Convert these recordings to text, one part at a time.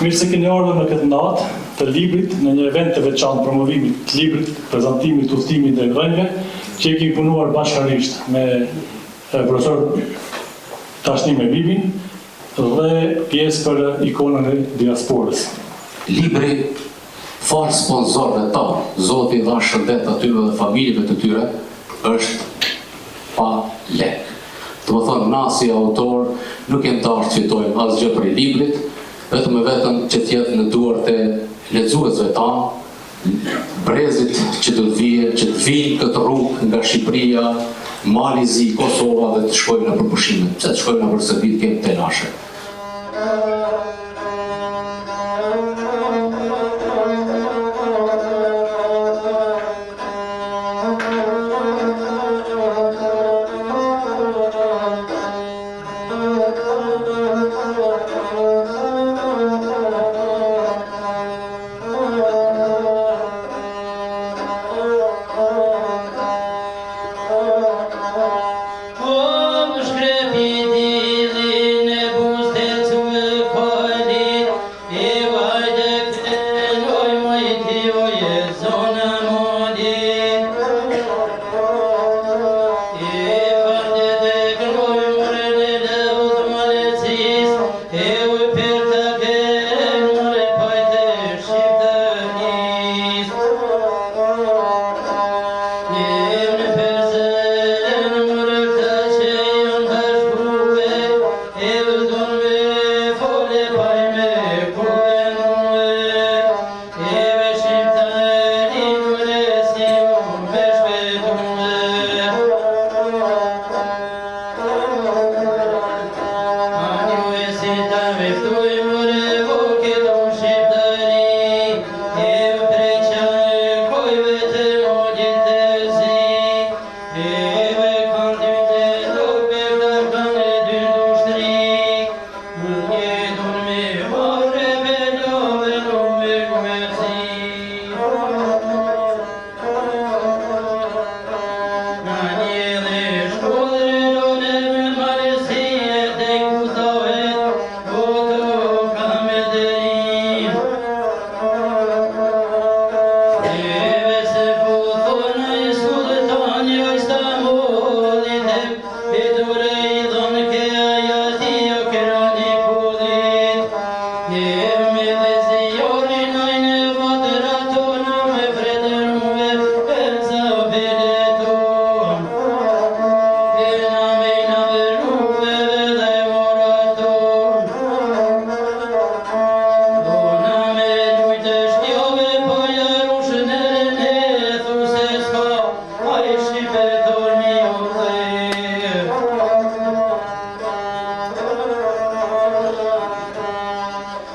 Mirë se keni ardhur në këtë natë të librit në një event të veçantë promovimit të librit, prezantimit, udhëtimit dhe rënjve, që kemi punuar bashkërisht me profesor tashmë me Bibin dhe pjesë për ikonën e diasporës. Libri fal sponsorëve tanë, Zoti dha shëndet atyre dhe familjeve të tyre, është pa lek. Të më thonë, na si autor nuk jenë të arshfitojmë asgjë për i librit, vetëm e vetëm që tjetë në duart e lexuesve tanë, brezit që të vinë këtë rrugë nga Shqipëria, Malizi, Kosova dhe të shkojnë në përpushime. Pse të shkojnë në përsërit kemë të lashe.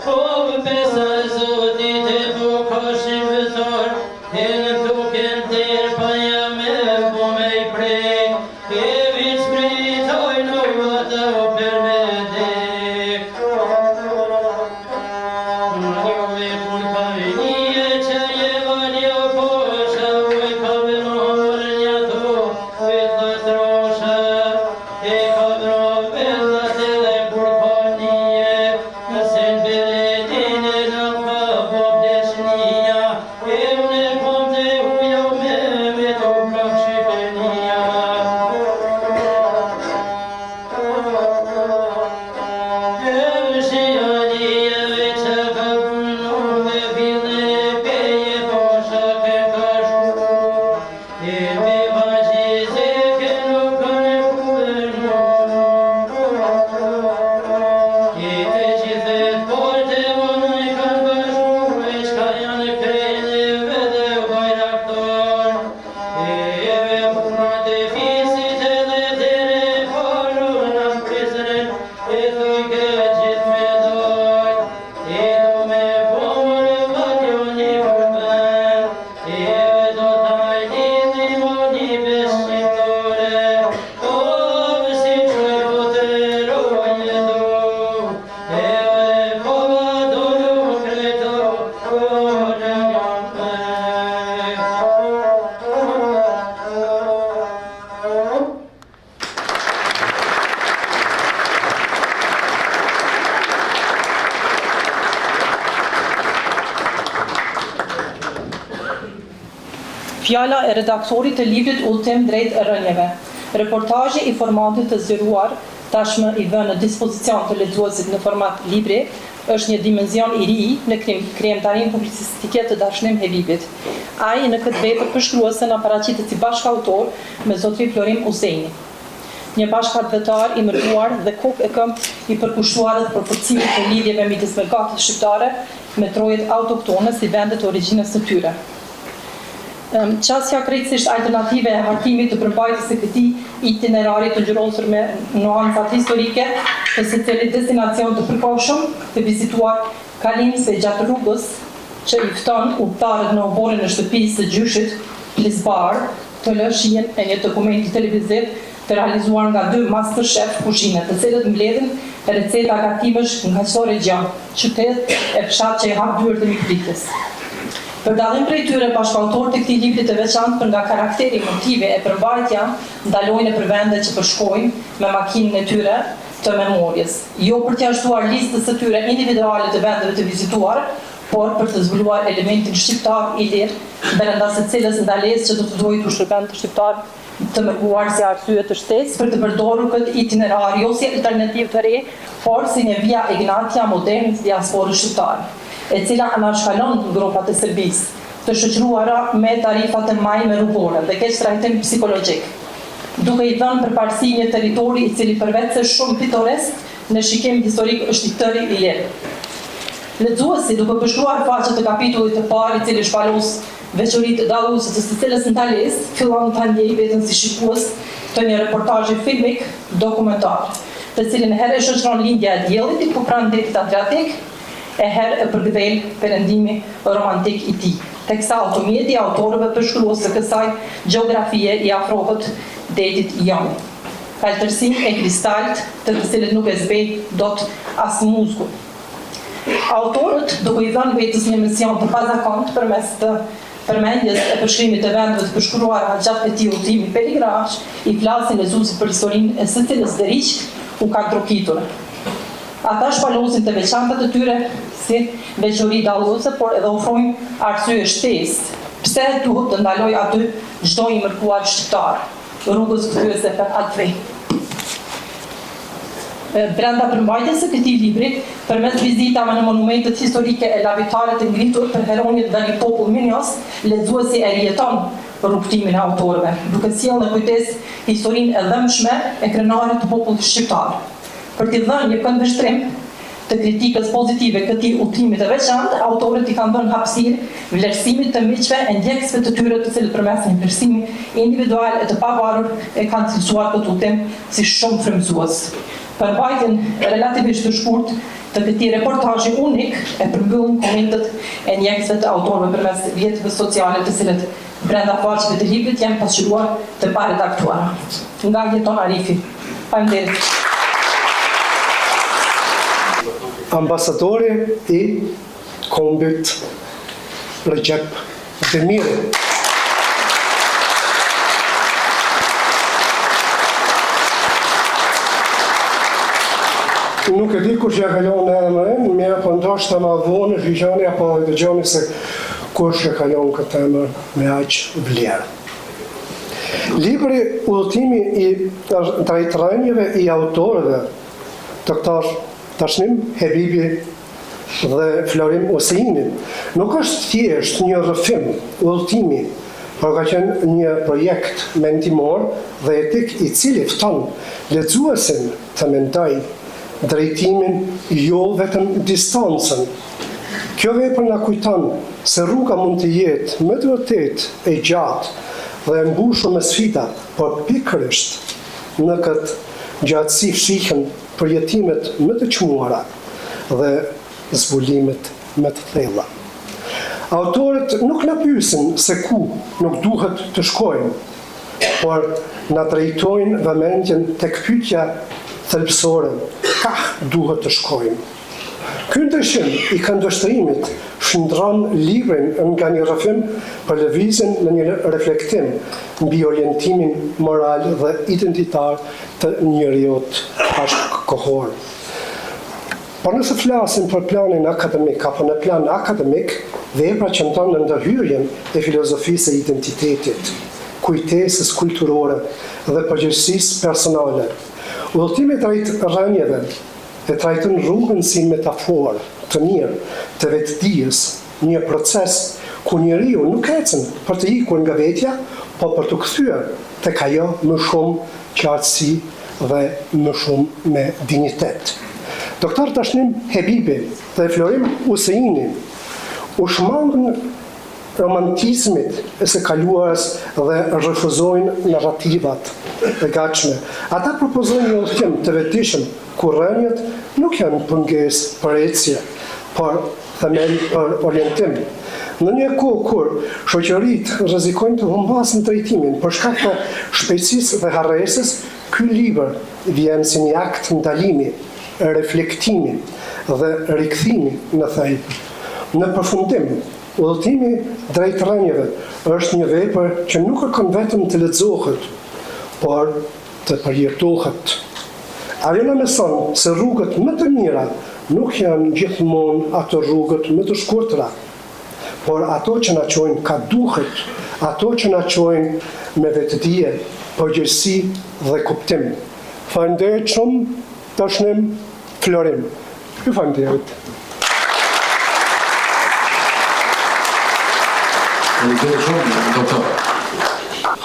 Oh Fjala e redaktorit të librit Udhëtim drejt rënjeve. Reportazhi I formatit të zgjeruar, tashmë I vënë në dispozicion të lexuesit në format libri, është një dimenzion I ri në krijimtarinë publicistike të Dashnim Habibit. Ai në këtë vepër përshkruese na paraqitet si bashkautor me zotrin Florim Useini. Një bashkëdhetar I mërkuar dhe kokë e këmbë I përkushtuar dhe përforcimit të lidhjeve midis megatës shqiptare me trojet autoktone si vendet origjinës së tyre. Qasja krejtësisht alternative e hartimit të përmbajtjes së këtij itinerari të ngjyrosur me nuancat historike të secilit destinacion të përkohshëm të vizituar kalims e gjatë rrugës që I fton udhëtarët në oborin e shtëpisë së gjyshit Lisbar të lë shijen e një dokumenti televiziv të realizuar nga 2 masterchef kuzhine, të cilët mbledhin receta gatimesh nga çdo regjion, qytet e fshat që I hap dyert e mikpritjes. Për dallim prej tyre, bashkautorët e këtij libri të veçantë për nga karakteri, motive e përmbajtja ndalojnë për vende që përshkojnë me makinën e tyre të memorjes, jo për t'ia shtuar listës së tyre individuale të vendeve të vizituar, por për të zbuluar elementin shqiptar I lirë, brenda së cilës ndalesë që do të duhet u shërben të shqiptar të mërkuar si arsye të shtesë për të përdorur këtë itinerar jo si alternativë të re, por si një via Ignatia moderne të diasporës shqiptare, e cila anashkalon grupat e Serbisë, të shoqëruara me tarifat e majme rrugore dhe keq trajtim psikologjik, duke I dhënë përparësi një territori I cili përveç se shumë pitoresk në shikim historik është I tërë I lirë. Lexuesi, duke përshkruar faqet të kapitullit të parë I cili shpalos veçoritë dalluese të së cilës ndalesë, fillon ta ndjejë veten si shikues të një reportazhi filmik dokumentar, të cilin herë e shoqëron lindja e diellit I pranë detit Adriatik, e herë e përkthel perëndimi romantik I tij, teksa automjeti I autorëve përshkrues së kësaj gjeografie I afrohet detit jon. Kaltërsim e kristalt të cilët nuk e zbej dot as muzgull. Autorët, duke I dhënë vetes një mision të pazakont përmes të përmendjes e përshkrimit të vendeve të përshkruara gjatë këtij udhëtimi peligrinash, I flasin lexuesit për historinë e së cilës deriq u ka trokitur. Ata shpalosin të veçantat e tyre si veçori dalluese, por edhe ofrojnë arsye shtesë. Pse duhet të ndaloj aty çdo I mërkuar shqiptar, rrugës kthyese për atë. Brenda përmbajtjes së këtij libri, përmes vizitave në monumentet historike e lavitare të ngritur për heronjët dhe një popull minjos, lexuesi e rijeton rrugtimin e autorëve, duke sjellë në kujdes historinë e dhëmshme e krenarit të popullit shqiptar. Për t'i dhënë një këndvështrim të kritikës pozitive këtij udhëtimi të veçantë, autorët I kanë dhënë hapësirë vlerësimit të miqve e ndjekësve të tyre të cilët përmes një vlerësimi individual e të pavarur e kanë cilësuar këtë udhëtim si shumë frymëzues. Përmbajtjen relativisht të shkurtë të këtij reportazhi unik e përmbyllin komentet e ndjekësve të autorëve përmes rrjeteve sociale të cilët brenda faqeve të librit janë pasqyruar të paredaktuara. Nga Jeton Arifi. Faleminderit. Ambasadori I kombit Recep Demiri. Nuk e di kush ja kalon emrin, mirë po ndoshta ma vonë shqiqani apo dëgjoni se kush e kalon këtë emër me aq vlerë. Libri Udhëtimi I drejt rënjeve I autorëve doktor Dashnim Habibi dhe Florim Useini nuk është thjesht një rrëfim udhëtimi, por ka qenë një projekt mendimor dhe etik I cili fton lexuesin të mendojë drejtimin, jo vetëm distancën. Kjo vepër na kujton se rruga mund të jetë me të vërtetë e gjatë dhe e mbushur me sfida, por pikërisht në këtë gjatësi fshihen përjetimet më të çmuara dhe zbulimet më të thella. Autorët nuk na pyesin se ku nuk duhet të shkojmë, por na drejtojnë vëmendjen tek pyetja thelbësore: ka duhet të shkojmë? Ky ndryshim I këndvështrimit shndron librin nga një rrëfim për lëvizjen në një reflektim mbi orientimin moral dhe identitar të njeriut bashkëkohor. Por nëse flasim për planin akademik, apo në plan akademik, vepra që ndon në ndërhyrjen e filozofisë e identitetit, kujtesës kulturore dhe përgjegjësisë personale. Udhëtimi drejt rënjeve e trajton rrugën si metaforë të mirë të vetëdijes, një proces ku njeriu nuk ecën për të ikur nga vetja, po për të kthyer tek ajo më shumë qartësi dhe më shumë me dignitet. Doktor Tashnim Hebibi dhe Florim Useini u shmangën romantizmit e së kaluarës dhe refuzojnë narrativat e gatshme. Ata propozojnë një udhëtim të vetëdijshëm ku rënjet nuk janë pengesë për ecje, por themel për orientim. Në një kohë kur shoqëritë rrezikojnë të humbasin drejtimin për shkak të shpejtësisë dhe harresës, ky libër vjen si një akt ndalimi, reflektimi dhe rikthimi në thelb. Në përfundim, udhëtimi drejt rënjeve është një vepër që nuk kërkon vetëm të lexohet, por të përjetohet. Ajo na mëson se rrugët më të mira nuk janë gjithmonë ato rrugët më të shkurtra, por ato që na çojnë ka duhet, ato që na çojnë me vetëdije, përgjegjësi dhe kuptim. Faleminderit shumë, Tashnim Florim. Ju faleminderit. Faleminderit shumë, doktor.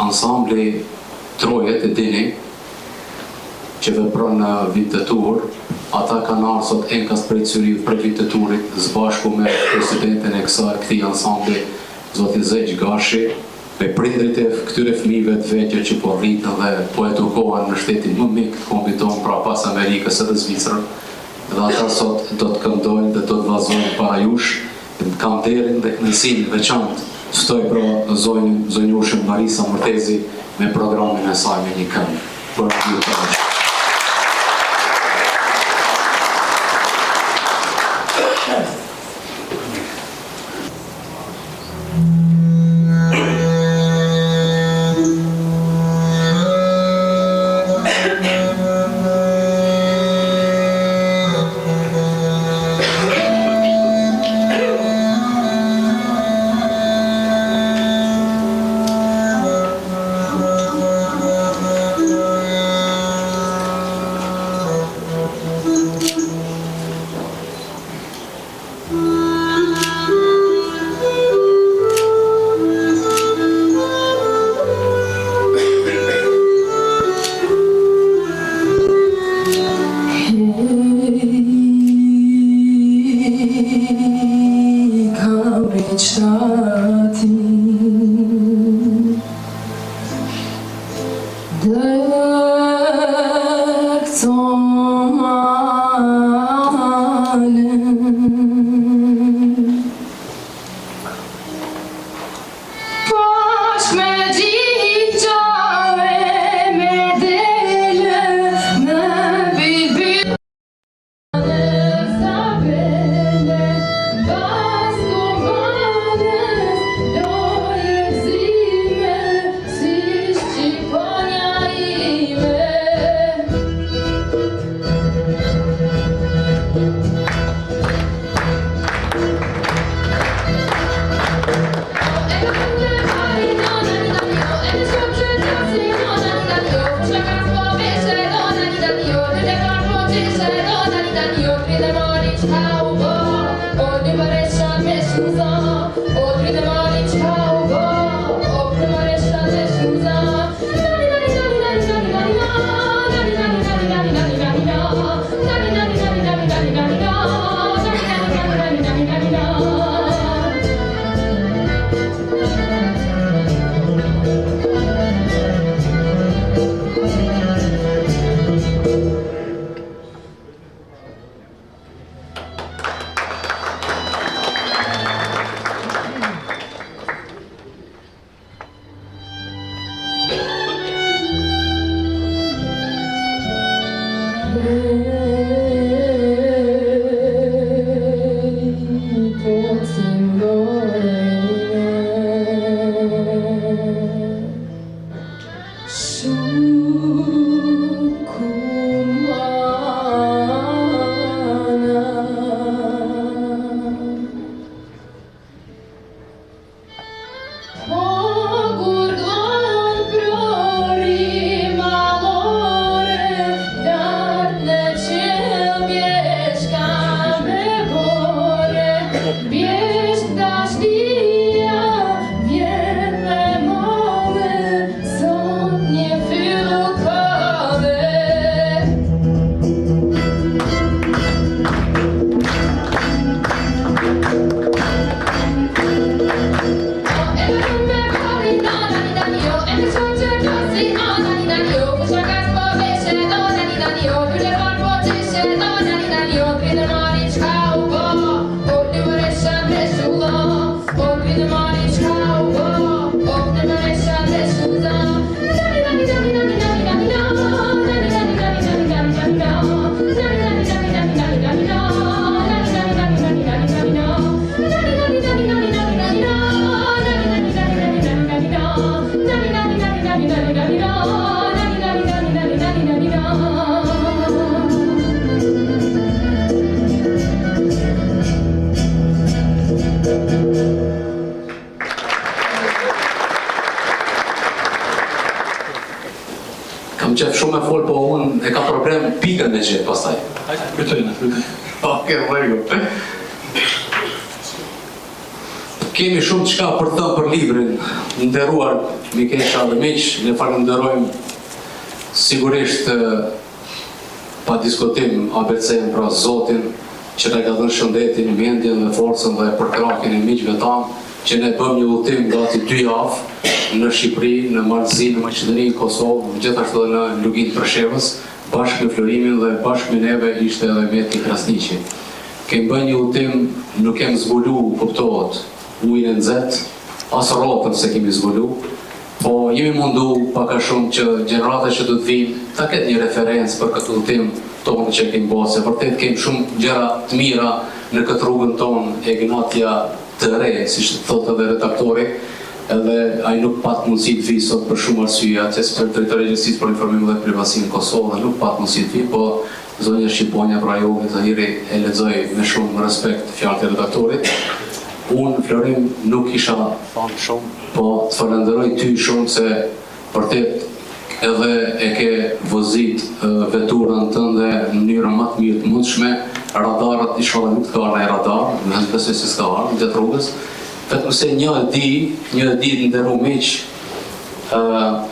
Ansambli Trojet e dini që vepron në vit të tur, ata kanë ardhur sot enkas prej Cyriut për vit të turit, së bashku me presidentin e këtij ansambli, zoti Zeq Gashi, me prindrit e këtyre fëmijëve të vegjël që po rritën dhe po edukohen në shtetin më mik të kombit tonë, pra pas Amerikës edhe Zvicrën. Dhe ata sot do të këndojnë dhe do të vallëzojnë para jush, kam nderin dhe kënaqësinë veçantë ftoj pra zonjushën Marisa Murtezi me programin e saj me një këngë për ju të aqë. Vjesh dashnia, vjen me mame, sot një fyllu kave. Kam qef shumë me folë, po unë e ka problem pikën me gjithë pastaj. Pyetëjnë. Ok, very good. Kemi shumë çka për të thënë për librin, nderuar mikesha dhe miq, ne falenderojmë sigurisht pa diskutim ABC-n, pra Zotin, që na ka dhënë shëndetin, mendjen dhe forcën dhe përkrakin e miqve tanë, që ne bëm një udhëtim gati 2 javë në Shqipëri, në Malzi, në Maqedoni, Kosovë, gjithashtu edhe në Lugin Preshevës, bashkë me Florimin dhe bashkë me neve ishte edhe Meti Krasniqi. Kemi bën një udhëtim, nuk kemi zbulu, kuptohet, ujin e nxehtë, as rrotën se kemi zbulu, po jemi mundu paka shumë që gjenerata që do të vinë ta ketë një referencë për këtë udhëtim tonë që kemi bërë, se vërtet kemi shumë gjëra të mira në këtë rrugën tonë e gnatja të re, siç thotë edhe redaktori, edhe ai nuk pat mundësi të vijë sot për shumë arsye, që për drejtori i Agjencisë për Informim dhe Privatësi në Kosovë dhe nuk pat mundësi të vijë, po zonja Shqiponja Brajovi Zahiri e lexoi me shumë respekt fjalët e redaktorit. Unë, Florim, nuk isha thënë shumë, po të falenderoj ty shumë se vërtet edhe e ke vozit veturën tënde në mënyrën më të mirë të mundshme, radarët inshallah nuk të ka ardhur radar, në besoj se s'ka ardhur gjatë rrugës. Vetëm se një ditë nderu miq,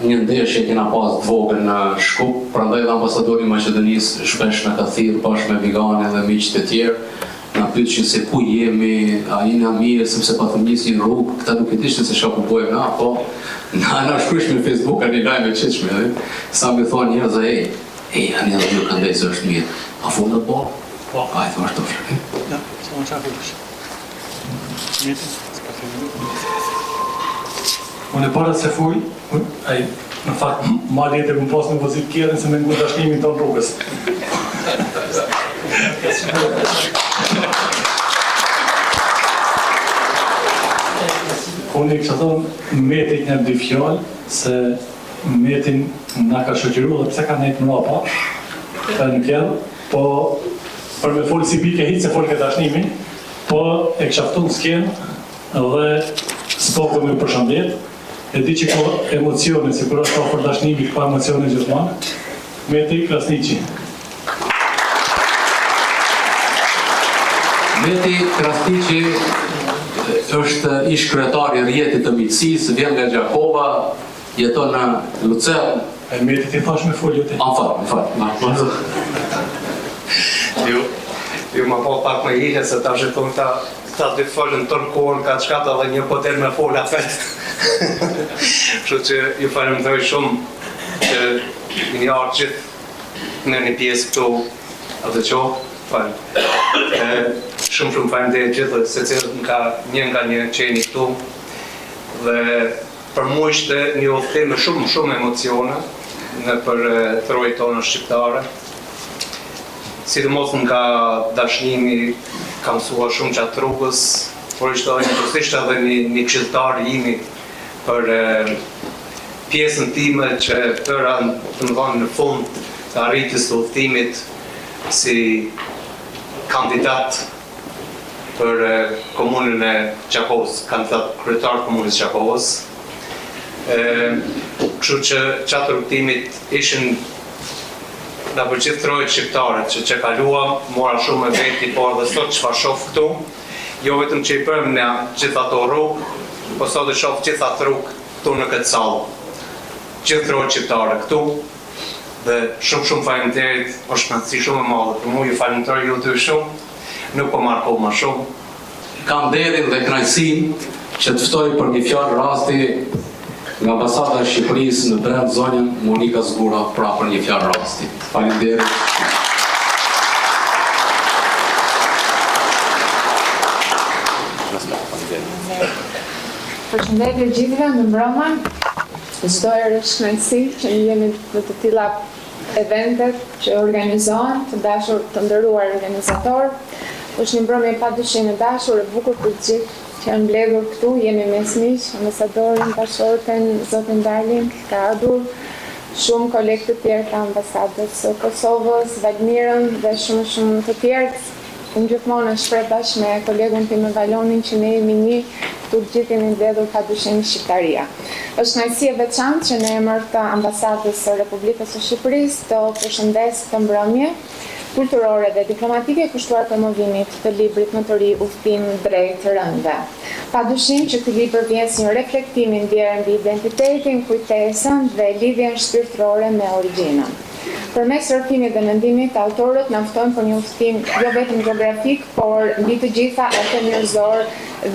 një ndeshje kena pas të vogël në Shkup, prandaj dhe ambasadori i Maqedonisë shpesh na ka thirrë bashkë me Viganin dhe miqtë e tjerë. Na pyetën se ku jemi, a jena mirë, sepse pa të nisin rrugë, këta nuk e dishin se çfarë po bëjmë na, po na shkruajnë në Facebook ani lajme të çështme, sa më thonë njerëz ani edhe ju kanë dhënë është mirë. A fund po? Po. Ai thonë ashtu. Ja, s'mund të çfarë. Unë e para se fuj, ai në fakt ma letë e më pas në vozit kjerën se me ngu dashnimin të në rrugës. Unë i kështë thonë Metit një dy fjallë, se Metin nga ka shoqëru dhe pse ka nejtë mrapa në kjerë, po për me folë si bike hitë se folë ke dashnimin, po e kështë aftu në skenë dhe s'po me përshëndet, e di që ka emocione, si kur është ofër dashnimi, ka emocione gjithmonë, Meti Krasniqi. Meti Krasniqi është ish kryetar i rrjetit të miqësisë, vjen nga Gjakova, jeton në Lucern. E Meti ti thash me folje ti. Më fal. Ju më po pak më ihe se ta shikon ta dy folën tonë kohën ka çka edhe një poter me fola vet. Kështu që ju falenderoj shumë që një ardhë gjithë në një pjesë këtu atë qohë. Shumë falenderoj gjithë se cilët nga një qeni këtu dhe për mua ishte një udhëtim me shumë emocione në për trojën tonë shqiptare. Sidomos nga dashnimi kam mësuar shumë gjatë rrugës, por ishte edhe një këshilltar i imi për pjesën time që tëra të më dhanë në fund të arritjes të udhëtimit si kandidat për komunën e Gjakovës, kandidat kryetar komunës Gjakovës. Kështu që gjatë rrugëtimit ishin nga për gjithë trojët shqiptare që kaluam, mora shumë me veti, por dhe sot çfarë shoh këtu, jo vetëm që i përëm në gjitha ato rrugë, po sot e shoh gjitha ato rrugë këtu në këtë sallë. Gjithë rrugë shqiptare këtu, dhe shumë faleminderit, është kënaqësi shumë e madhe për mua, ju falenderoj ju dy shumë, nuk po marr kohë më shumë. Kam nderin dhe kënaqësinë që të ftoj për një fjalë rasti nga Ambasada e Shqipërisë në brend zonën Monika Zgura pra për një fjalë rasti. Faleminderit. Përshëndetje gjithëve, në mbrëma. Çdo herë është kënaqësi që jemi në të tilla eventet që organizohen, të dashur të nderuar organizator. Është një mbrëmje padyshim e dashur e bukur për gjithë që janë mbledhur këtu, jemi mes miq, ambasadorin, bashkëshorten, zotin Darlin, ka ardhur shumë kolegë të tjerë të ambasadës së Kosovës, Valmirën dhe shumë të tjerë. Unë gjithmonë shpreh bashkë me kolegun tim Valonin që ne jemi një, këtu gjithë jemi mbledhur padyshim Shqiptaria. Është kënaqësi e veçantë që në emër të Ambasadës së Republikës së Shqipërisë të përshëndes këtë mbrëmje kulturore dhe diplomatike kushtuar promovimit të librit më të ri Udhtim drejt rëndëve. Padyshim që ky libër vjen si një reflektim i ndjerë mbi identitetin, kujtesën dhe lidhjen shpirtërore me origjinën. Përmes rrëfimit dhe mendimit, autorët na ftojnë për një udhtim jo vetëm gjeografik, por mbi të gjitha atë njerëzor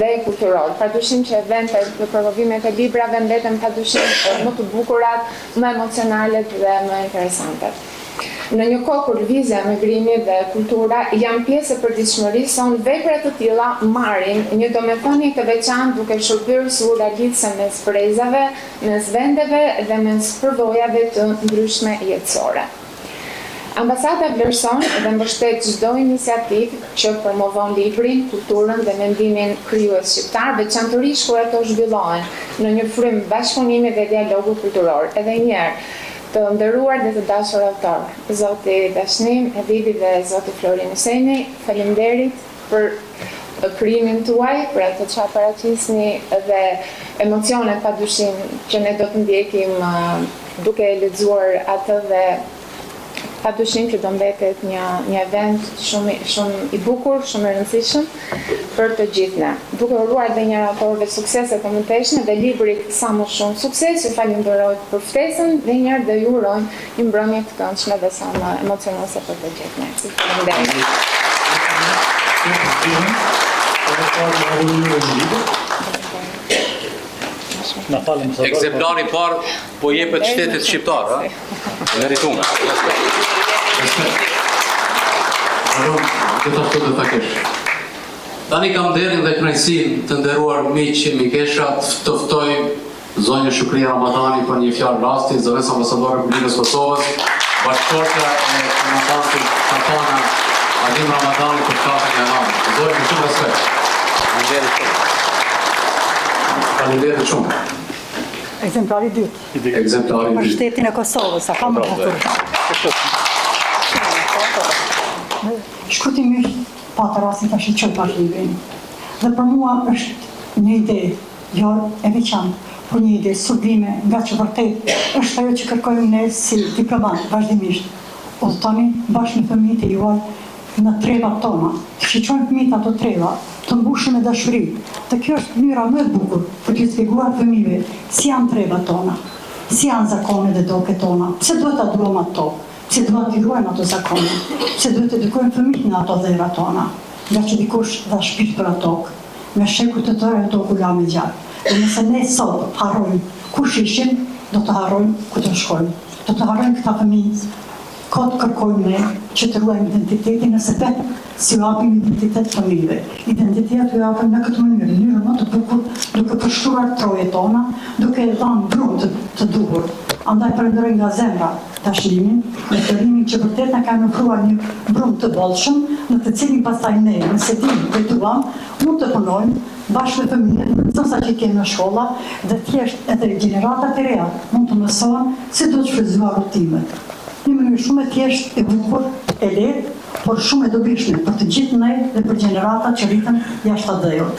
dhe kulturor. Padyshim që eventet dhe promovimet e librave mbeten padyshim më të bukurat, më emocionalet dhe më interesante. Në një kohë kur lëvizja, emigrimi dhe kultura janë pjesë e përditshmërisë sonë, vepra të tilla marrin një domethënie të veçantë duke shërbyer si uralidhse mes brezave, mes vendeve dhe mes përvojave të ndryshme jetësore. Ambasada vlerëson dhe mbështet çdo iniciativë që promovon librin, kulturën dhe mendimin krijues shqiptar, veçanërisht kur ato zhvillohen në një frym bashkëpunimi dhe dialogu kulturor. Edhe një herë, të nderuar dhe të dashur autor, zoti Dashnim Edidi dhe zoti Florin Hyseni, faleminderit për krijimin tuaj, për atë çfarë paraqisni dhe emocionet padyshim që ne do të ndjekim duke lexuar atë dhe padyshim që do mbetet një event shumë i bukur, shumë i rëndësishëm për të gjithë ne. Duke uruar dhe një autorëve suksese të mëteshme dhe librit sa më shumë sukses, ju falenderoj për ftesën dhe njërë dhe ju urojmë një mbrëmje të këndshme dhe sa më emocionose për të gjithë ne. Ekzemplari parë po jepet shtetit shqiptar, ha? Meritum. Tani kam nderin dhe kënaqësinë të nderuar miq mikesha të ftoj zonjën Shukri Ramadani për një fjalë rasti, zëvendës ambasadore e Republikës Kosovës, bashkëshortja e komandantit Kampana Alim Ramadani për katër janar. Zonjë me shumë respekt. Faleminderit shumë. Ekzemplari dytë. Për shtetin e Kosovës, a ka më të Shkurtimisht, pa të rastin të shqyqoj për librin. Dhe për mua është një ide, jo e veçantë, por një ide sublime, nga që vërtet është ajo që kërkojmë ne si diplomat vazhdimisht. Udhtoni bashkë me fëmijët e juaj në trevat tona, të shqyqojmë fëmijët ato treva, të mbushën me dashuri. Dhe kjo është mënyra më e bukur për t'ju treguar fëmijëve si janë trevat tona, si janë zakonet dhe doket tona, pse duhet ta duam ato. Pse duhet të ruajmë ato zakone, pse duhet të edukojmë fëmijët në ato dhera tona, nga që dikush dha shpirt për ato, me shekuj të tërë ato gulame gjatë. Dhe nëse ne sot harrojmë kush ishim, do të harrojmë ku të shkojmë. Do të harrojmë këta fëmijë, kot kërkojmë ne që të ruajmë identitetin nëse vetë si u japim identitet fëmijëve. Identitetin u japim në këtë mënyrë më të bukur, duke përshkruar trojet tona, duke dhënë brumë të duhur. Andaj falenderoj nga zemra dashnimin, me qëllimin që vërtet na kanë ofruar një brumë të bollshëm, në të cilin pastaj ne, nëse dimë dhe duam, mund të punojmë bashkë me fëmijët, nësa që kemi në shkolla, dhe thjesht edhe gjeneratat e reja mund të mësohen si do të shfrytëzuar rutimet. Një mënyrë shumë e thjesht, e bukur, e lehtë, por shumë e dobishme për të gjithë ne dhe për gjeneratat që rriten jashtë AD-ut.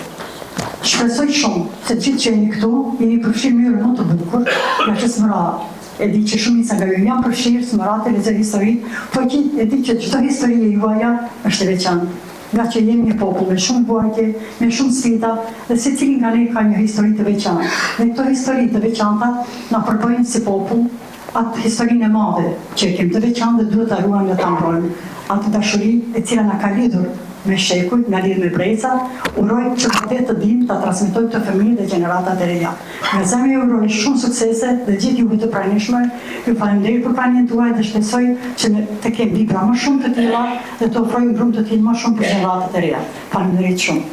Shpresoj shumë se gjithë që jeni këtu, jeni përfshirë mënyrë më të bukur, nga që smërat. E di që shumica nga ju janë përfshirë, smërat e lexoj histori, po e di që çdo histori e juaja është e veçantë. nga që jemi një popull me shumë vuajtje, me shumë sfida, dhe secili nga ne ka një histori të veçantë. Dhe këto histori të veçanta na përbëjnë si popull atë historinë e madhe që kemi të veçantë dhe duhet ta ruajmë dhe ta mbrojmë. Atë dashuri e cila na ka lidhur me shekuj, na lidh me breca, uroj që vërtet të dim ta transmetojmë të fëmijët dhe gjeneratat e reja. Me zemër ju uroj shumë suksese dhe gjithë juve të pranishme. Ju falenderoj për pranien tuaj dhe shpresoj që të kemi libra më shumë të tilla dhe të ofrojmë grup të tillë më shumë për gjeneratat e reja. Faleminderit shumë.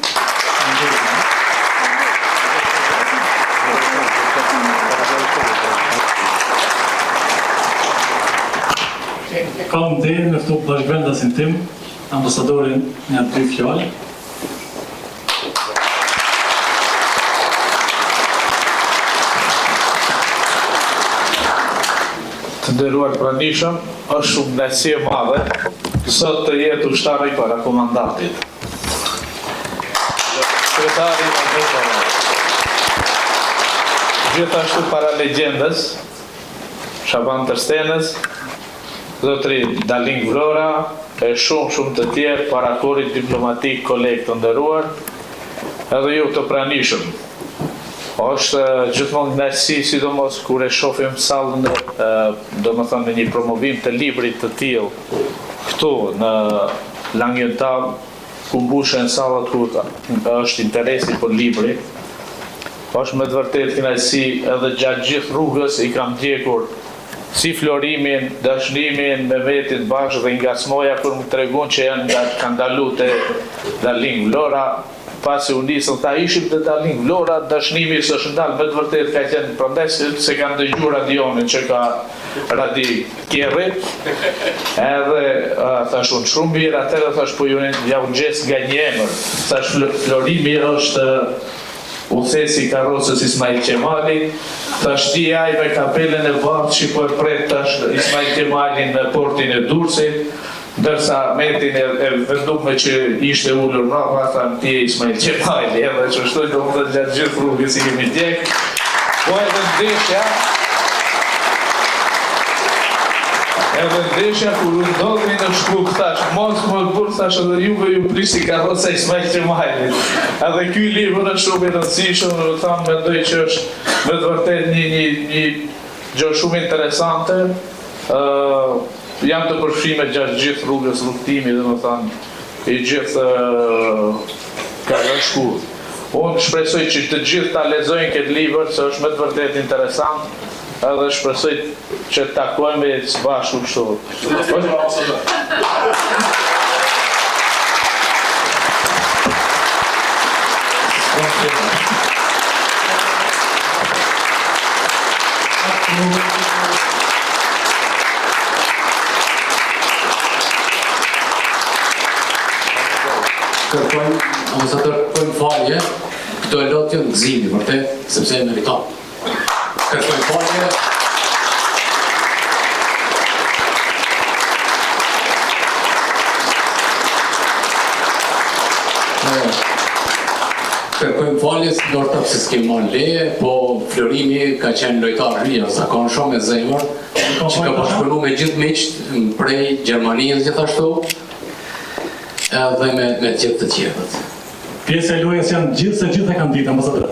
Kam dhe në ftu bashkëvendasin tim, ambasadorin një 2 fjallë. Të nderuar pranishëm, është shumë kënaqësi e madhe sot të jetë ushtar i para komandantit. Sekretari i Mbretërorës. Gjithashtu para legjendës, Shaban Tërstenës, zotri Dalin Vlora, e shumë të tjerë, parakorit diplomatik, kolegë të nderuar, edhe ju të pranishëm. Është gjithmonë kënaqësi, sidomos kur e shohim sallën, domethënë me një promovim të librit të tillë këtu në Langenthal, ku mbushen sallat ku është interesi për libri. Është me të vërtetë kënaqësi, edhe gjatë gjithë rrugës i kam ndjekur si florimin, dashnimin me vetin bashkë dhe ngacmoja kur më tregon që kanë ndalu te Dalin Vlora, pasi u nisën ta ishim te Dalin Vlora, dashnimi s'është ndalë, me të vërtetë ka qenë prandaj se kanë dëgjuar radionin që ka Radi Kjerri, edhe thash unë shumë mirë, atëherë thash po ju ja u gjes nga një emër, thash florimi është udhëheci i karrocës Ismail Qemali, tash ti ai me kapelen e bardhë që po e pret tash Ismail Qemalin në portin e Durrësit, ndërsa Metin e vendume që ishte ulur mbrapa, thamë ti e Ismail Qemali, edhe që shtoj do më dhe gjatë gjithë rrugës i kemi djek, po edhe ndeshja kur u ndodhemi në Shkuk, thash, mos më burë, thash edhe juve ju prisi karroca Ismail Qemalit. Edhe ky libër është shumë i rëndësishëm, do të them, mendoj që është me të vërtetë një gjë shumë interesante. Jam të përfshime gjatë gjithë rrugës rrugtimi, domethënë, i gjithë Shkut. Unë shpresoj që të gjithë ta lexojnë këtë libër, se është me të vërtetë interesant. Edhe shpresoj që të takojmë së bashku kështu. Kërkojmë falje, këto e lotje në gëzimi, vërtet, sepse e meriton. Kërkojmë falje. Kërkojmë falje, si dorëtap se s'kem marrë leje, po Florimi ka qenë lojtar ri, zakonshëm me zemër, që ka bashkëpunu me gjithë miqt prej Gjermanisë gjithashtu, edhe me gjithë të tjerët. Pjesë e lojës janë gjithë e kanë ditë, ambasador.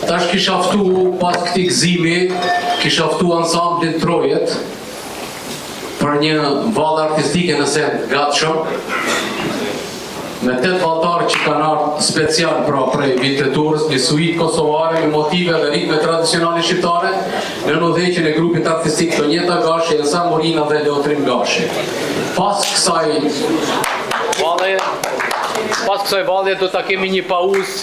Tash kisha ftu pas këtij gëzimi, kisha ftu ansamblin Trojet për një vallë artistike nëse gatshëm, me 8 vallëtarë që kanë ardhur special prej Viteturës, një suitë kosovare me motive dhe ritme tradicionale shqiptare, në udhëheqjen e grupit artistik Tonjeta Gashi, Elsa Morina dhe Leotrim Gashi. Pas kësaj vallë do ta kemi një pauzë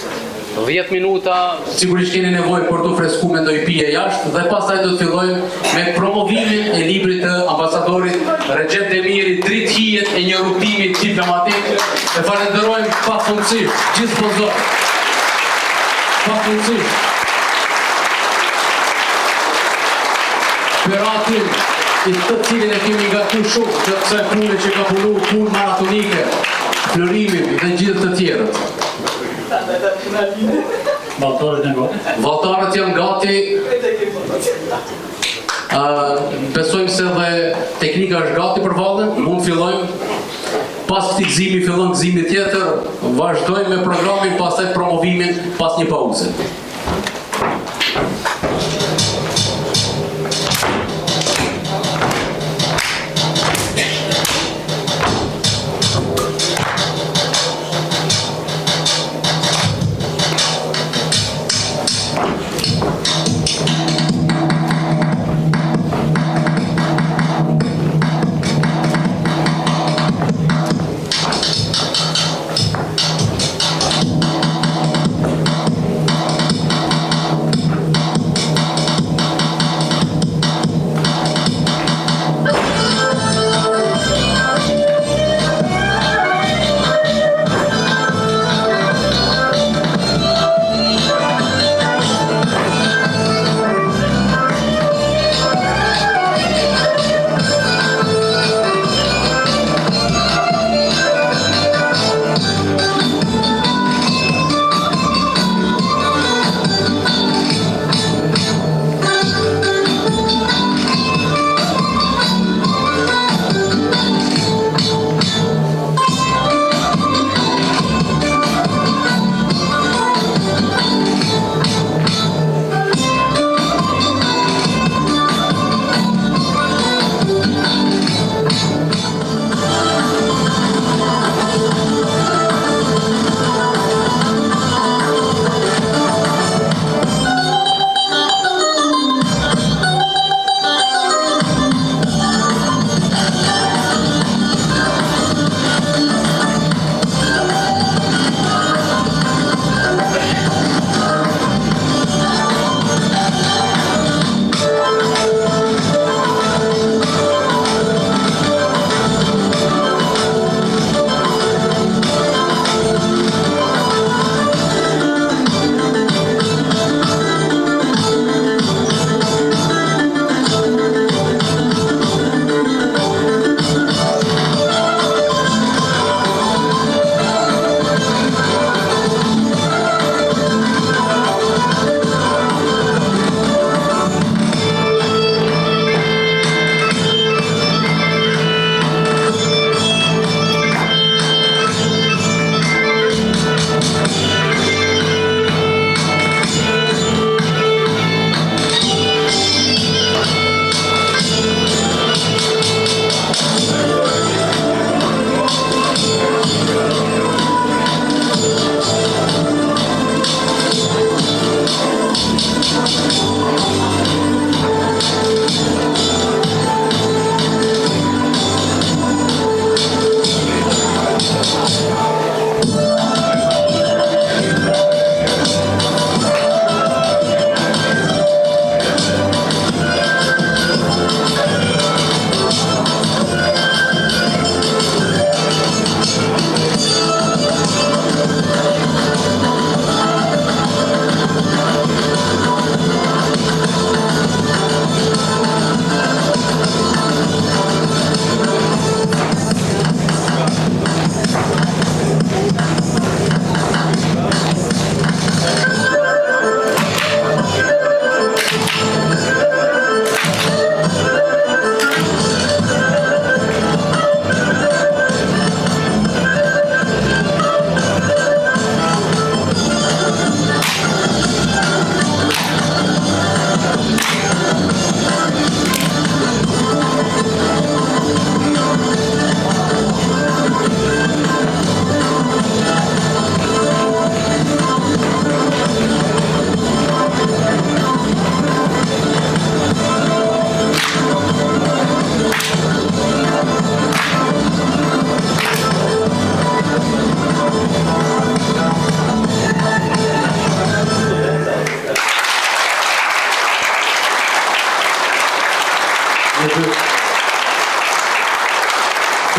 10 minuta, sigurisht keni nevojë për të freskuar ndonjë pije jashtë dhe pastaj do të fillojmë me promovimin e librit të ambasadorit Recep Demiri, Dritë hijet e një rrugtimi diplomatik. E falenderojmë pafundësisht gjithë sponsorët. Pafundësisht. Për atin i të cilin e kemi gatuar shumë, që kësaj pune që ka punu punë maratonike, Flërimin dhe gjithë të tjerët. Vallëtarët janë gati. Vallëtarët janë gati. Besojmë se dhe teknika është gati për vallën, mund fillojmë. Pas këtij gëzimi fillon gëzimi tjetër, vazhdojmë me programin, pastaj promovimin pas një pauze.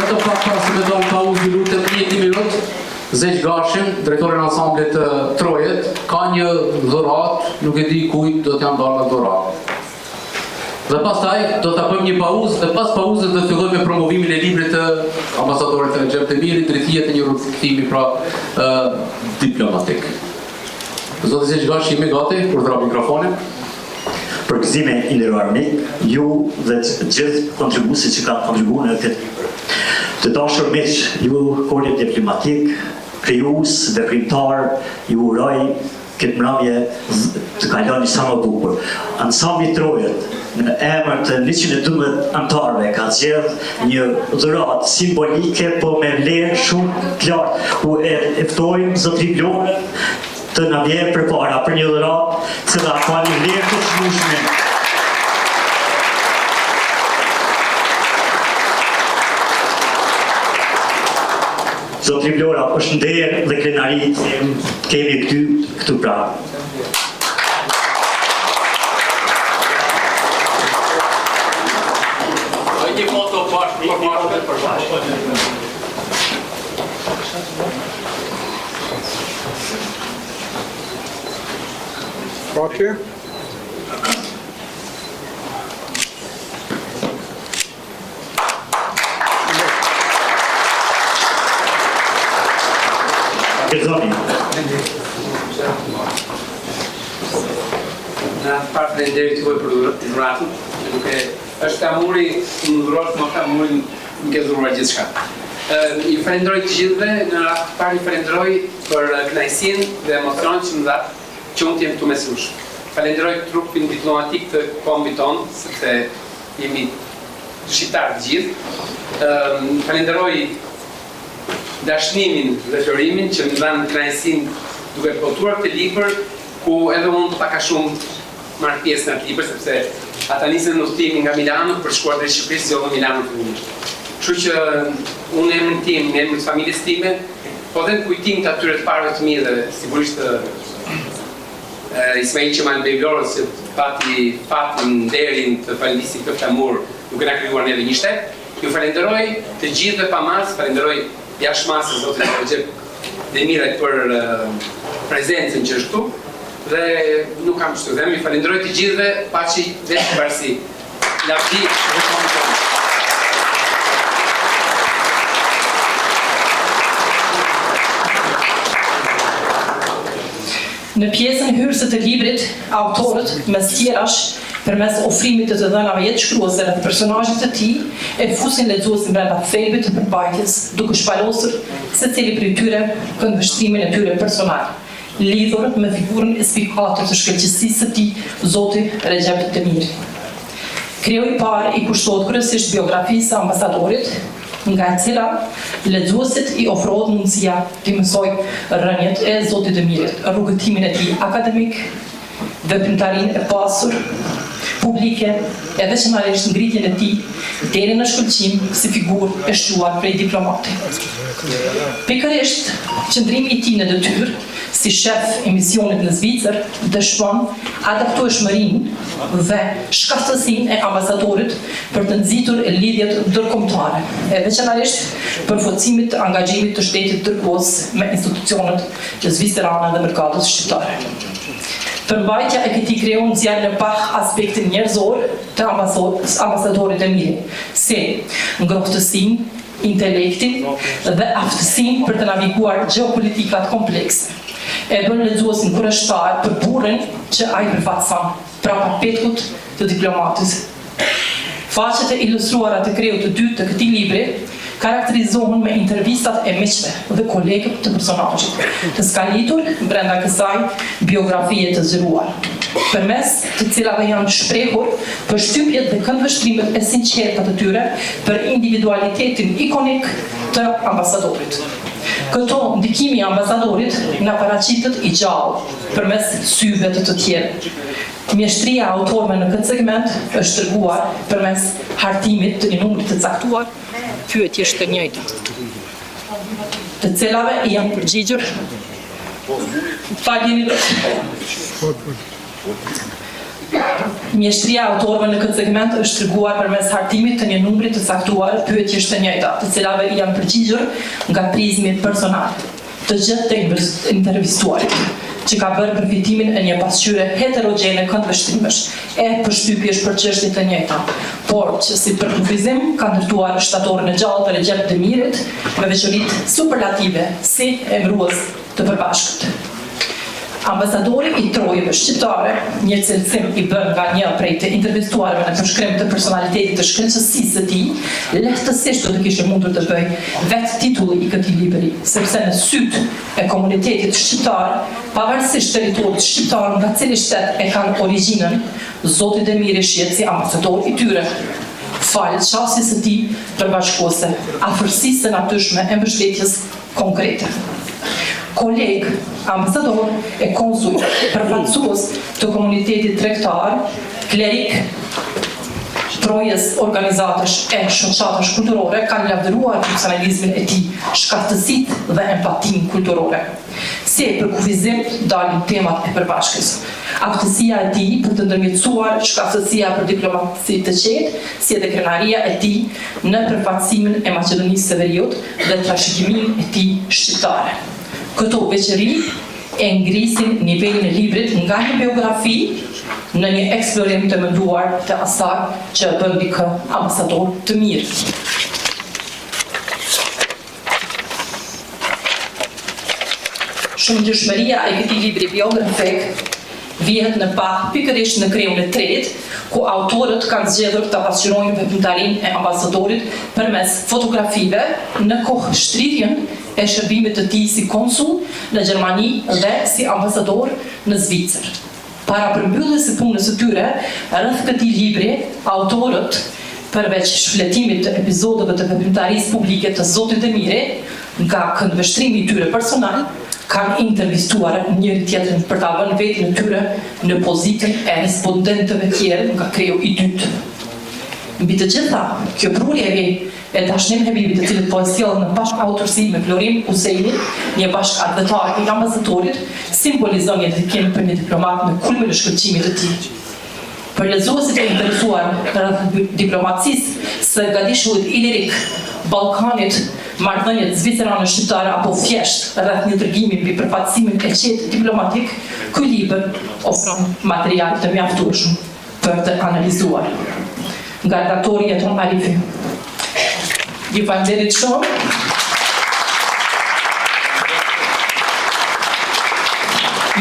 Vetëm pak pas me dalë pauzë lutem 1 minutë. Zeq Gashin, drejtori në ansamblit Trojet, ka një dhuratë, nuk e di kujt do t'janë dalë dhuratë. Dhe pastaj do ta bëjmë një pauzë dhe pas pauzës do fillojmë me promovimin e librit të ambasadorit Recep Demirit, drejtësia e një rrugëtimi diplomatik. Zoti Zgjashi, jemi gati për të mikrofonin. Për gëzime i nderuar mik, ju dhe të gjithë kontribuesit që kanë kontribuar në këtë libër. Të dashur miq, ju korri diplomatik, krijues, veprimtar, ju uroj këtë mbrëmje të kaloni sa më bukur. Ansambli Trojët në emër të 112 anëtarëve ka zgjedhur një dhuratë simbolike, po me vlerë shumë të lartë. U ftojmë zotërin Lorën të na vjerë përpara për një dhuratë që ka një vlerë të çmueshme. Zotërin Lora është nder dhe krenari kemi këtu pranë. Një foto bashkë. Fakje? Gëzoni. Në parë falenderit tuaj për dhuratën, duke është amuri në dhuratë, më ka amuri më ke dhuruar gjithçka. Ju falenderoj të gjithëve, në rast të parë ju falenderoj për kënaqësinë dhe emocionin që më dha që unë të jem këtu mes jush. Falenderoj trupin diplomatik të kombit tonë, sepse jemi shqiptarë të gjithë. Falenderoj dashnimin dhe florimin që më dhanë kënaqësinë duke botuar këtë libër, ku edhe unë paka shumë marrë pjesë në atë libër, sepse ata nisën në udhëtim nga Milano për shkuar drejt Shqipërisë, jo në Milano fillimisht. Kështu që unë emrin tim, në emrin të familjes time, po dhe në kujtim të atyre të parëve të mi dhe sigurisht Ismail Qemal Bejvlorës që pati fatin, nderin të falendisë këtë flamur duke na krijuar neve një shtet. Ju falenderoj të gjithëve pa mas, falenderoj jashtë masës zotin Recep Demirit për prezencën që është këtu. Dhe nuk kam që të them, ju falenderoj të gjithëve, paçi dhe shpërsi. Lavdi dhe komiton. Në pjesën hyrëse të librit, autorët, mes tjerash, përmes ofrimit të dhënave jetëshkruese rreth personazhit të tij, e fusin lexuesin brenda thelbit të përmbajtjes, duke shpalosur secili prej tyre këndvështrimin e tyre personal, lidhur me figurën e spikator të shkëlqësisë së tij, Zoti Recep Demiri. Krijo i parë i kushtohet kryesisht biografisë së ambasadorit, nga e cila lexuesit i ofrohet mundësia të mësojnë rrënjët e Zotit Demirit, rrugëtimin e tij akademik, veprimtarinë e pasur, publike, e veçanërisht ngritjen e tij deri në shkëlqim si figurë e shquar prej diplomati. Pikërisht, qëndrimi i tij në detyrë si shef i misionit në Zvicër dëshmon adaptueshmërinë dhe shkaktësinë e ambasadorit për të nxitur lidhjet ndërkombëtare, e veçanërisht për forcimin të angazhimit të shtetit dërgues me institucionet zvicerane dhe merkatet shqiptare. Përmbajtja e këtij krijon zjarr në pak aspektin njerëzor të ambasadorit Demiri, si ngrohtësinë, intelektin dhe aftësinë për të naviguar gjeopolitikat komplekse. E bën lexuesin kurajshtar për burrin që ai përfaqëson, prapa petkut të diplomatit. Faqet e ilustruara të krejut të dytë të këtij libri karakterizohen me intervistat e miqve dhe kolegët të personazhit, të skalitur brenda kësaj biografie të zgjeruar, përmes të cilave janë shprehur përshtypjet dhe këndvështrimet e sinqerta të tyre për individualitetin ikonik të ambasadorit. Këto ndikimi i ambasadorit na paraqitet i gjallë përmes syve të tjerë. Mjeshtria autorëve në këtë segment është treguar përmes hartimit të një numri të caktuar pyetjesh të njëjta, të cilave i janë përgjigjur Mjeshtria autorëve në këtë segment është treguar përmes hartimit të një numri të caktuar pyetjesh të njëjta, të cilave i janë përgjigjur nga prizmi personal të gjithë të intervistuarit. që ka bërë përfitimin e një pasqyre heterogjene këndvështrimesh e përshtypjesh për çështje të njëjta, por që si përkufizim ka ndërtuar shtatorën e gjallë të Recep Demirit me veçoritë superlative si emërues të përbashkët. Ambasadori i trojëve shqiptare, një cilësim i bën nga një prej të intervistuarve në përshkrim të personalitetit të shkëlqësisë së tij, lehtësisht do të kishte mundur të bëj vetë titulli i këtij libri, sepse në sytë e komunitetit shqiptar, pavarësisht territorit shqiptar nga cili shtet e kanë origjinën, Zoti Demiri shihet si ambasador i tyre. Falë qasjes së tij përbashkuese, afërsisë së natyrshme e mbështetjes konkrete. Koleg, ambasador e konsul, përfaqësues të komunitetit tregtar, klerik, trojës organizatësh e shoqatësh kulturore kanë lavdëruar profesionalizmin e tij, shkaktësitë dhe empatinë kulturore. Si e përkufizim dalin temat e përbashkës. Aftësia e tij për të ndërmjetësuar shkaktësia për diplomaci të qetë, si edhe krenaria e tij në përfaqësimin e Maqedonisë së Veriut dhe trashëgiminë e tij shqiptare. Këto veçori e ngrisin nivelin e librit nga një biografi në një eksplorim të menduar të asaj që bën dikë ambasador të mirë. Shumëgjeshmëria e këtij libri biografik vjehet në pak pikërisht në kriun e tretë, ku autorët kanë zgjedhur të pasqyrojnë veprimtarinë e ambasadorit përmes fotografive në kohë shtrihjen e shërbimit të tij si konsul në Gjermani dhe si ambasador në Zvicër. Para përmbylljes së punës së tyre rreth këtij libri, autorët, përveç shfletimit të episodeve të veprimtarisë publike të Zotit Demiri, nga këndvështrimi i tyre personal, kanë intervistuar njëri tjetrin për ta vënë veten e tyre në pozitën e respondentëve tjerë nga kreu i dytë. Mbi të gjitha, kjo prurje e Dashnim Habibit, të cilët po e sjell në bashkë autorsi me Florin Useini, një bashkë advetar i ambasadorit, simbolizon një dedikim për një diplomat në kulmin e shkëlqimit të tij. Për lexuesit e interesuar rreth diplomacisë së gadishullit ilirik, Ballkanit, marrëdhëniet zvicerane shqiptare apo thjesht rreth një tregimi mbi përfaqësimin e qetë diplomatik, ky libër ofron material të mjaftueshëm për të analizuar. Nga redaktori Jeton Arifi. Ju falenderit shumë.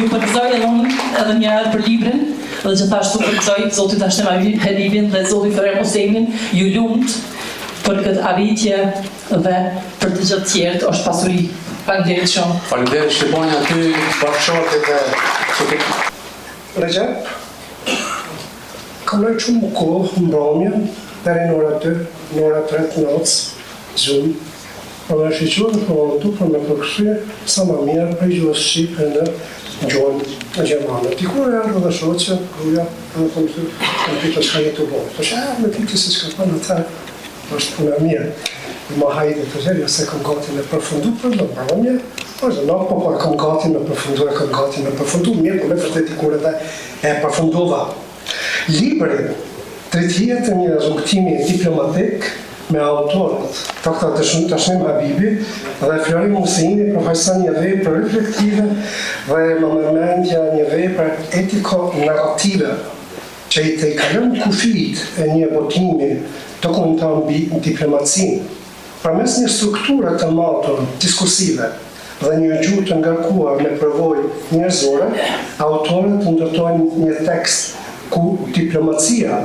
Ju përgëzoj edhe një herë për librin, dhe gjithashtu përgëzoj Zotit Dashnim Habibin dhe Zotit Florin Useinin, ju lumt për këtë arritje dhe për të gjithë tjerët është pasuri. Falenderit shumë. Faleminderit Shqiponia ty, bashkëshortit e Recep, kaloj shumë kohë mbrëmjen, deri në ora 3 natës, gjumë, për me shqyqur në frontu për me përkëshy sa më mirë për gjuhës Shqipe në gjuhën e Gjermane. Dikur e ardhë dhe shoqe, gruja, edhe për më thë, në pita shka jetu bojë. Për që me piti si që ka për në taj, është puna mirë. Ma hajde të zherja se kam gati me përfundu për në mbrëmje, është në po kam gati me përfundu, mirë, për me vërtet dikur edhe e përfundova. Libri tretjet e një rrugtimi diplomatik me autorët Dr. Dashnim Habibi dhe Florin Useini përfaqëson një vepër reflektive dhe më përmendja një vepër etiko-narrative që i tejkalon kufijt e një botimi dokumentar mbi diplomacinë. Përmes një strukture të matur, diskusive dhe një gjuhë të ngarkuar me përvojë njerëzore, autorët ndërtojnë një tekst ku diplomacia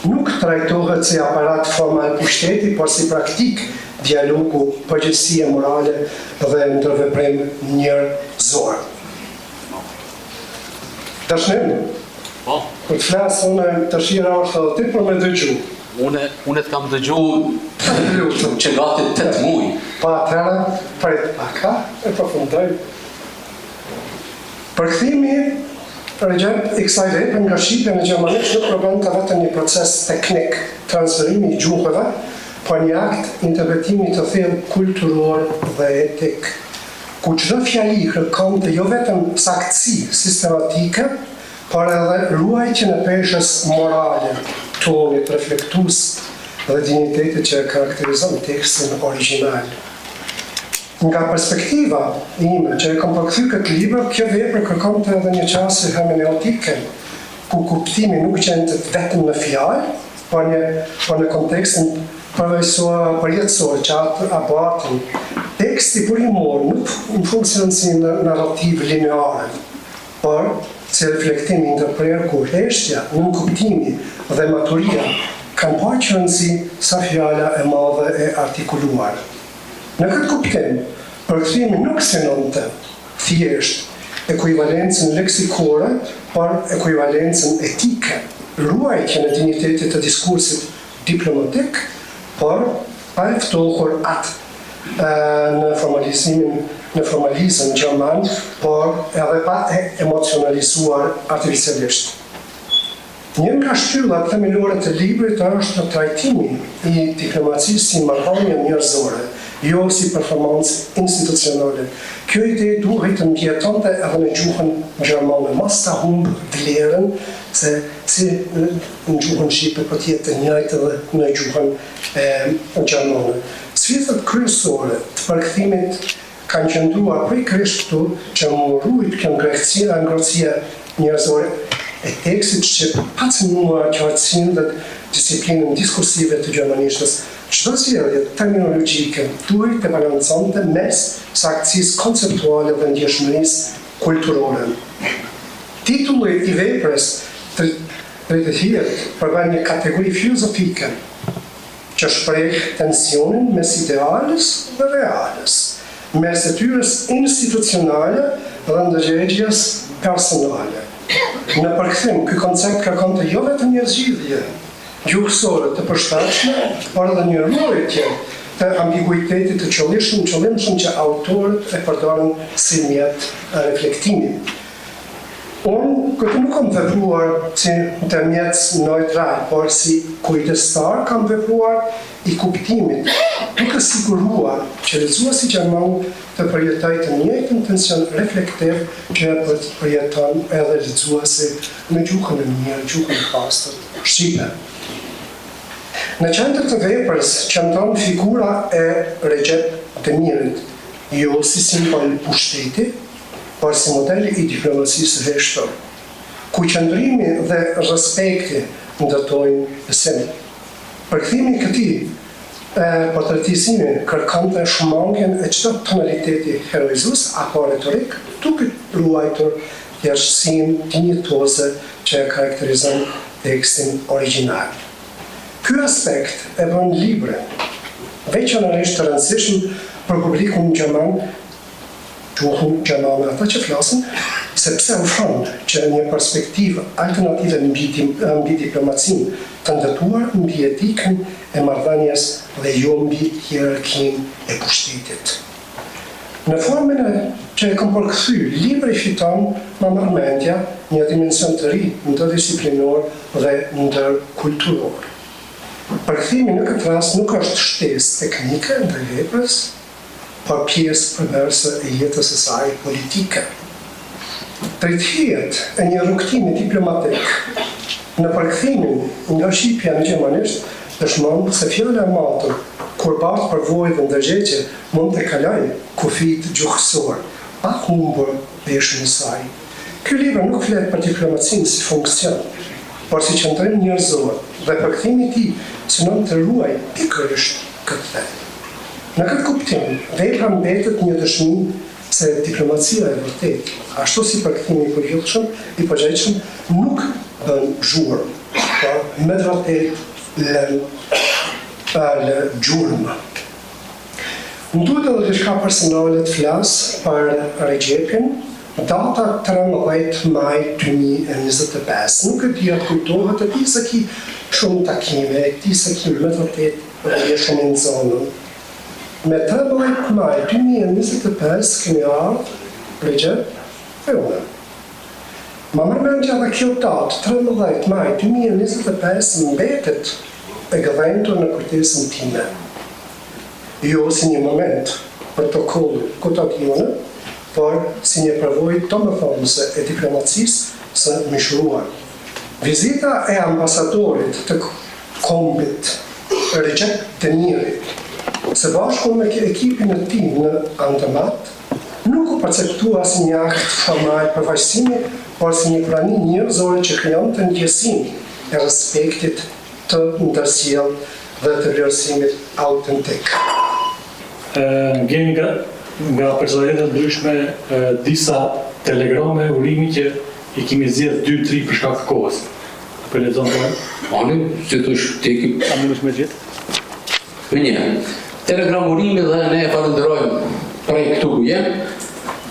nuk trajtohet si aparat formal pushteti, por si praktik dialogu, përgjegjësie morale dhe ndërveprim njerëzor. Dashnim, kur të flasë, unë të shira është edhe ti për me dëgju. Unë të kam dëgju që gati 8 muaj. Pa atëra, prit paka, e përfundoj. Përkthimi Recep i kësaj vepre nga Shqipja në Gjermani nuk përban të vetëm një proces teknik transferimi i gjuhëve, por një akt interpretimi të thellë kulturor dhe etik, ku çdo fjali kërkon të jo vetëm saktësi sistematike, por edhe ruajtjen e peshës morale, tonit reflektues dhe dignitetit që e karakterizon tekstin origjinal. Nga perspektiva ime që e kam përkthy këtë libër, kjo vepër kërkonte edhe një qasje hermeneutike, ku kuptimi nuk qendet vetëm në fjalë, por në kontekstin përjetësor që atë apo atën. Teksti burimor nuk funksionon si narrativ lineare, por si reflektim interprer ku heshtja, nënkuptimi dhe maturia kanë pa qëndësi sa fjala e madhe e artikuluar. Në këtë kuptim, përkthimi nuk synonte thjesht ekuivalencën leksikore, por ekuivalencën etike, ruajtjen e dignitetit të diskursit diplomatik, por pa e ftohur atë në formalizëm gjerman, por edhe pa e emocionalizuar artificialisht. Një nga shtyllat themelore të librit është trajtimi i diplomacisë si marrëdhënie njerëzore, jo si performancë institucionale. Kjo ide duhet të ndjetonte edhe në gjuhën gjermane, mos ta humb vlerën se si në gjuhën shqipe po të jetë të njëjtë edhe në gjuhën gjermane. Sfidat kryesore të përkthimit kanë qëndruar pikërisht këtu që më rujt kjo ngrohtësia njerëzore e tekstit shqip, pa cënuar qartësinë dhe disiplinën diskursive të gjermanishtës. Çdo zgjedhje terminologjike duhet të balanconte mes saktësisë konceptuale dhe ndjeshmërisë kulturore. Titulli i veprës përban një kategori filozofike që shpreh tensionin mes ideales dhe reales, mes detyrës institucionale dhe ndërgjegjës personale. Në përkthim, ky koncept kërkonte jo vetëm një zgjidhje gjuhësore të përshtatshme, por edhe një ruajtje të ambiguitetit të qëllimshëm që autorët e përdoren si mjet reflektimi. Unë këtë nuk kam vepruar si ndërmjet neutral, por si kujdestar kam vepruar i kuptimit, duke siguruar që lexuesi gjerman të përjetojë të njëjtin tension reflektiv që përjeton edhe lexuesi në gjuhën e mirë, gjuhën e pastër shqipe. Në qendër të veprës qëndron figura e Recep Demirit, jo si simbol pushteti, por si modeli i diplomacisë heshtore, ku qëndrimi dhe respekti ndërtojnë besim. Përkthimi i këtij portretizimi kërkonte shmangjen e çdo tonaliteti heroizus apo retorik, duke ruajtur thjeshtësinë dinjitoze që e karakterizon tekstin origjinal. Ky aspekt e bën librin veçanërisht të rëndësishëm për publikun gjerman, gjuhën gjermane ata që flasin, sepse ofron që një perspektivë alternative mbi diplomacinë të ndërtuar mbi etikën e marrëdhënies dhe jo mbi hierarkinë e pushtetit. Në formën që e kam përkthy, libri fiton me mërmendja një dimension të ri ndërdisiplinor dhe ndërkulturor. Përkthimi në këtë rast nuk është shtesë teknike ndaj veprës, por pjesë përmerse e jetës së saj politike. Drejtëhijet e një rrugtimi diplomatik në përkthimin nga shqipja në gjermanisht dëshmon se fjala e matur kur bartë përvojë dhe ndërgjegje mund të kalojë kufit gjuhësor, pa humbur veshën e saj. Ky libër nuk flet për diplomacinë si funksion, por si qëndrim njerëzor, dhe përkthimi i tij synon të ruaj pikërisht këtë vetë. Në këtë kuptim, vepra mbetet një dëshmi se diplomacia e vërtet, ashtu si përkthimi i përgjithshëm, nuk bën zhurmë, por me të vërtet lën gjurmë. Më duhet edhe diçka personale të flas për Recepin. Data 13 maj 2025, nuk e di atë kujtohet, e di se ki shumë takime, e di se ki me të vërtet e shumë në zonën. Me 13 maj 2025 kemi ardhur Recep e unë. Ma mërmendja dhe kjo datë, 13 maj 2025, mbetet e gëdhendur në kujtesën time. Jo si një moment protokolli kotativnë, por si një përvojë domethënëse e diplomacisë së mishëruar. Vizita e ambasadorit të kombit Recep Demirit Së bashku me ekipin e tij në Antamat, nuk u perceptua si një akt formal përfaqësimi, por si një prani njerëzore që krijonte ndjesinë e respektit të ndërsjellë dhe të vlerësimit autentik. Ngemi nga personalitetet ndryshme disa telegrame urimi që i kemi zgjedh 2-3 për shkak të kohës. Për lexon po? Ani, që të shteki. A mundesh me gjithë? Me një, telegram urimi dhe ne e falenderojmë prej këtu ku jem.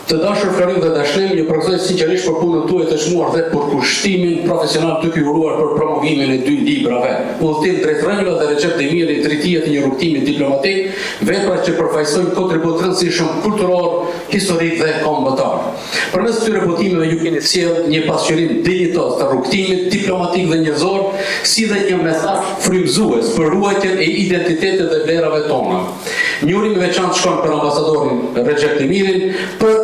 Të dashur Florim dhe Dashnim, ju përgëzoj sinqerisht për punën tuaj të çmuar dhe për kushtimin profesional duke ju uruar për promovimin e 2 librave. Udhëtim drejt rrënjëve dhe Recep Demiri, Trittia e një rrugtimi diplomatik, vepra që përfaqësojnë kontribut të rëndësishëm kulturor, historik dhe kombëtar. Përmes këtyre votimeve ju keni sjellë një pasqyrim dinjitos të rrugtimit diplomatik dhe njerëzor, si dhe një mesazh frymëzues për ruajtjen e identitetit dhe vlerave tona. Një urim i veçantë shkon për ambasadorin Recep Demirin për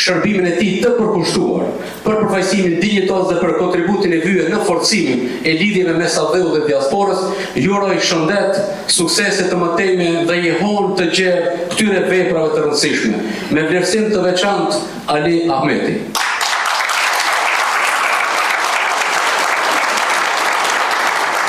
shërbimin e tij të përkushtuar, për përfaqësimin dinjitos dhe për kontributin e vyer në forcimin e lidhjeve mes Adheut dhe diasporës. Ju uroj shëndet, suksese të mëtejme dhe jehon të gjerë këtyre veprave të rëndësishme. Me vlerësim të veçantë Ali Ahmeti.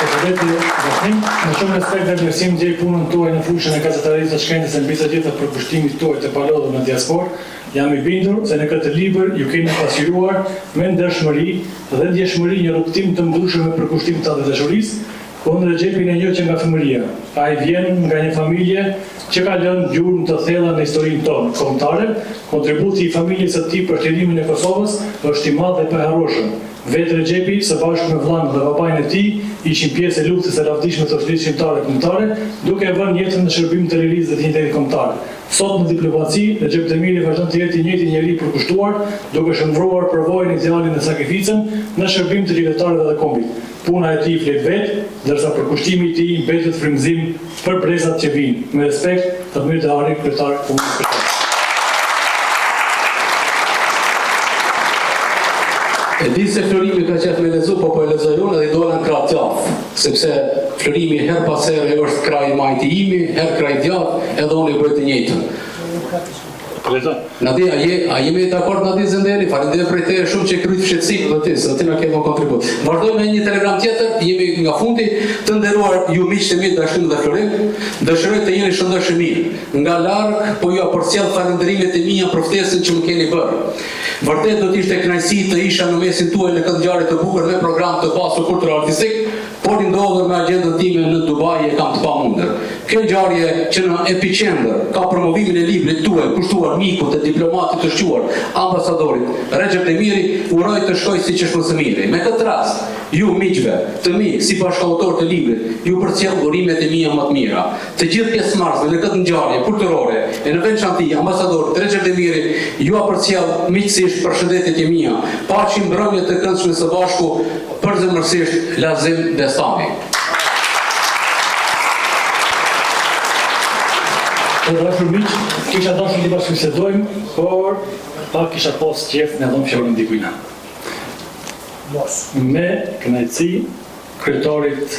Me shumë respekt dhe vlerësim gjej punën tuaj në fushën e gazetarisë të shkencës e mbisa gjitha për kushtimit tuaj të palodhur në diasporë. Jam i bindur se në këtë libër ju keni pasqyruar me ndershmëri dhe ndjeshmëri një rrugtim të mbushur me përkushtim të dashurisë, unë Recepin e njoh që nga fëmëria. Ai vjen nga një familje që ka lënë gjurmë të thella në historinë tonë kombëtare. Kontributi i familjes së tij për shtelimin e Kosovës është i madh dhe pa harrueshëm. Vetë Recepi, së bashku me vllain dhe babain e tij, ishin pjesë e luftës së lavdishme të shoqërisë shqiptare kombëtare, duke vënë jetën në shërbim të lirisë dhe dinjitetit kombëtar. Sot në diplomaci, Recep Demiri vazhdon të jetë i njëjti njeri përkushtuar, duke shndruar përvojën, idealin dhe sakrificën në shërbim të qytetarëve dhe kombit. Puna e tij flet vetë, ndërsa përkushtimi i tij mbetet frymëzim për brezat që vijnë. Me respekt, të mirë të Ari, kryetar komunës shqiptare. E di se Florimi ka qef me lezu, po e lezoj unë dhe i dole në krah djath, sepse Florimi her pas here është krah i majti imi, her krah i djath, edhe unë i bëjt të njëjtën. Nadi, a jemi dakord Nadi Zenderi? Faleminderit për te shumë që kryt fshetësi dhe ti, se ti na ke dhënë kontribut. Vazhdojmë me një telegram tjetër, jemi nga fundi. Të nderuar ju miqtë e mi Dashnim dhe Florim, dëshiroj të jeni shëndoshë mirë. Nga larg, po ju përcjell falënderimet e mia për ftesën që më keni bërë. Vërtet do të ishte kënaqësi të isha në mesin tuaj në këtë ngjarje të bukur me program të pasur kultural artistik, por i ndodhur me agjendën time në Dubai e kam të pamundur. Kjo ngjarje që në epicentër ka promovimin e librit tuaj kushtuar mikut e diplomatit të shquar, ambasadorit Recep Demiri, uroj të shkoj siç është më së miri. Me këtë rast, ju miqve, të mi, si bashkëautor të librit, ju përcjell urimet e mia më të mira. Të gjithë pjesëmarrësve në këtë ngjarje kulturore, e në veçantë ambasadorit Recep Demiri, ju përcjell miqësisht përshëndetjet e mia. Paqim mbrëmje të këndshme së bashku, përzemërsisht Lazim Destani. Të dashur miq, kisha dashur të bashkëbisedojmë, por pak kisha pas qef në dhëmë fjalën dikujna. Me kënaqësi kryetarit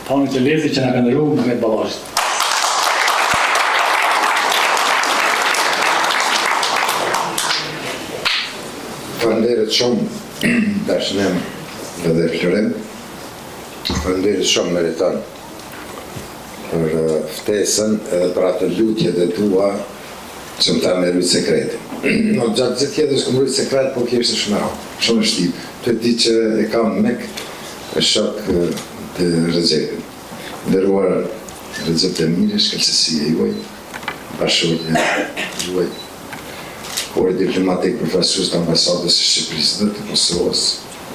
Tanit Elezi që na ka ndëruar Mehmet Ballazhit. Faleminderit shumë Dashnim dhe Florim. Faleminderit shumë Meriton për ftesën edhe për atë lutjet e tua që më ta me rujtë sekretin. Në gjatë gjithë tjetës këmë rujtë sekret, po kjeshtë shumë shtip. Të di që e kam mek e shok të Recepin. Nderuar Recep Demiri, shkëlqësia juaj, bashkëpunëtorja juaj, kori diplomatik përfaqësues të ambasadës së Shqipërisë dhe të Kosovës,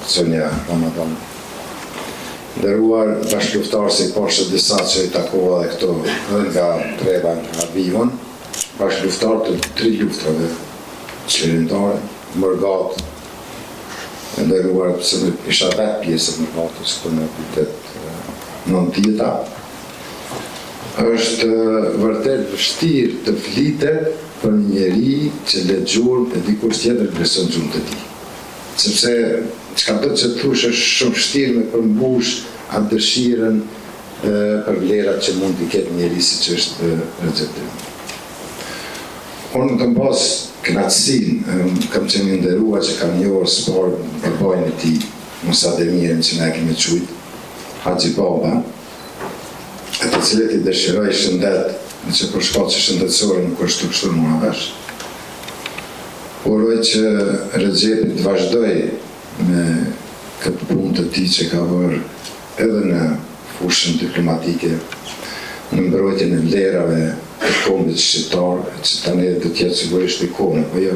Sonja Ramadan. Nderuar bashkëluftarë si poshtë disa që i takova dhe këto dhe nga treva nga Vivon, bashkëluftarë të 3 luftave qeverimtare, Mërgat, nderuar pëse në isha 10 pjesë të Mërgatës, këto në pitet 9 tjeta, është vërtet vështirë të flitet për një njeri që le gjurëm e dikush tjetër beson gjumë të ti. Sepse qka do që të thush është shumë vështirë me përmbush atë dëshiren për vlerat që mund t'i ketë njeri si që është Recep Tayyip. Unë të mbas knatësin, kam qenë nderua që kam një orë spor përbajnë e ti, Musa Demirin që ne kemi qujtë, Haxhi Baba, e të cilët i dëshiroj shëndet, në që për shkallë që shëndetësore nuk është të kështu mua vesh. Uroj që Recepit vazhdoj me këtë punë të ti që ka vërë edhe në fushën diplomatike, në mbrojtjen e vlerave të kombit shqiptar, që tani do t'jetë sigurisht ikone, po jo.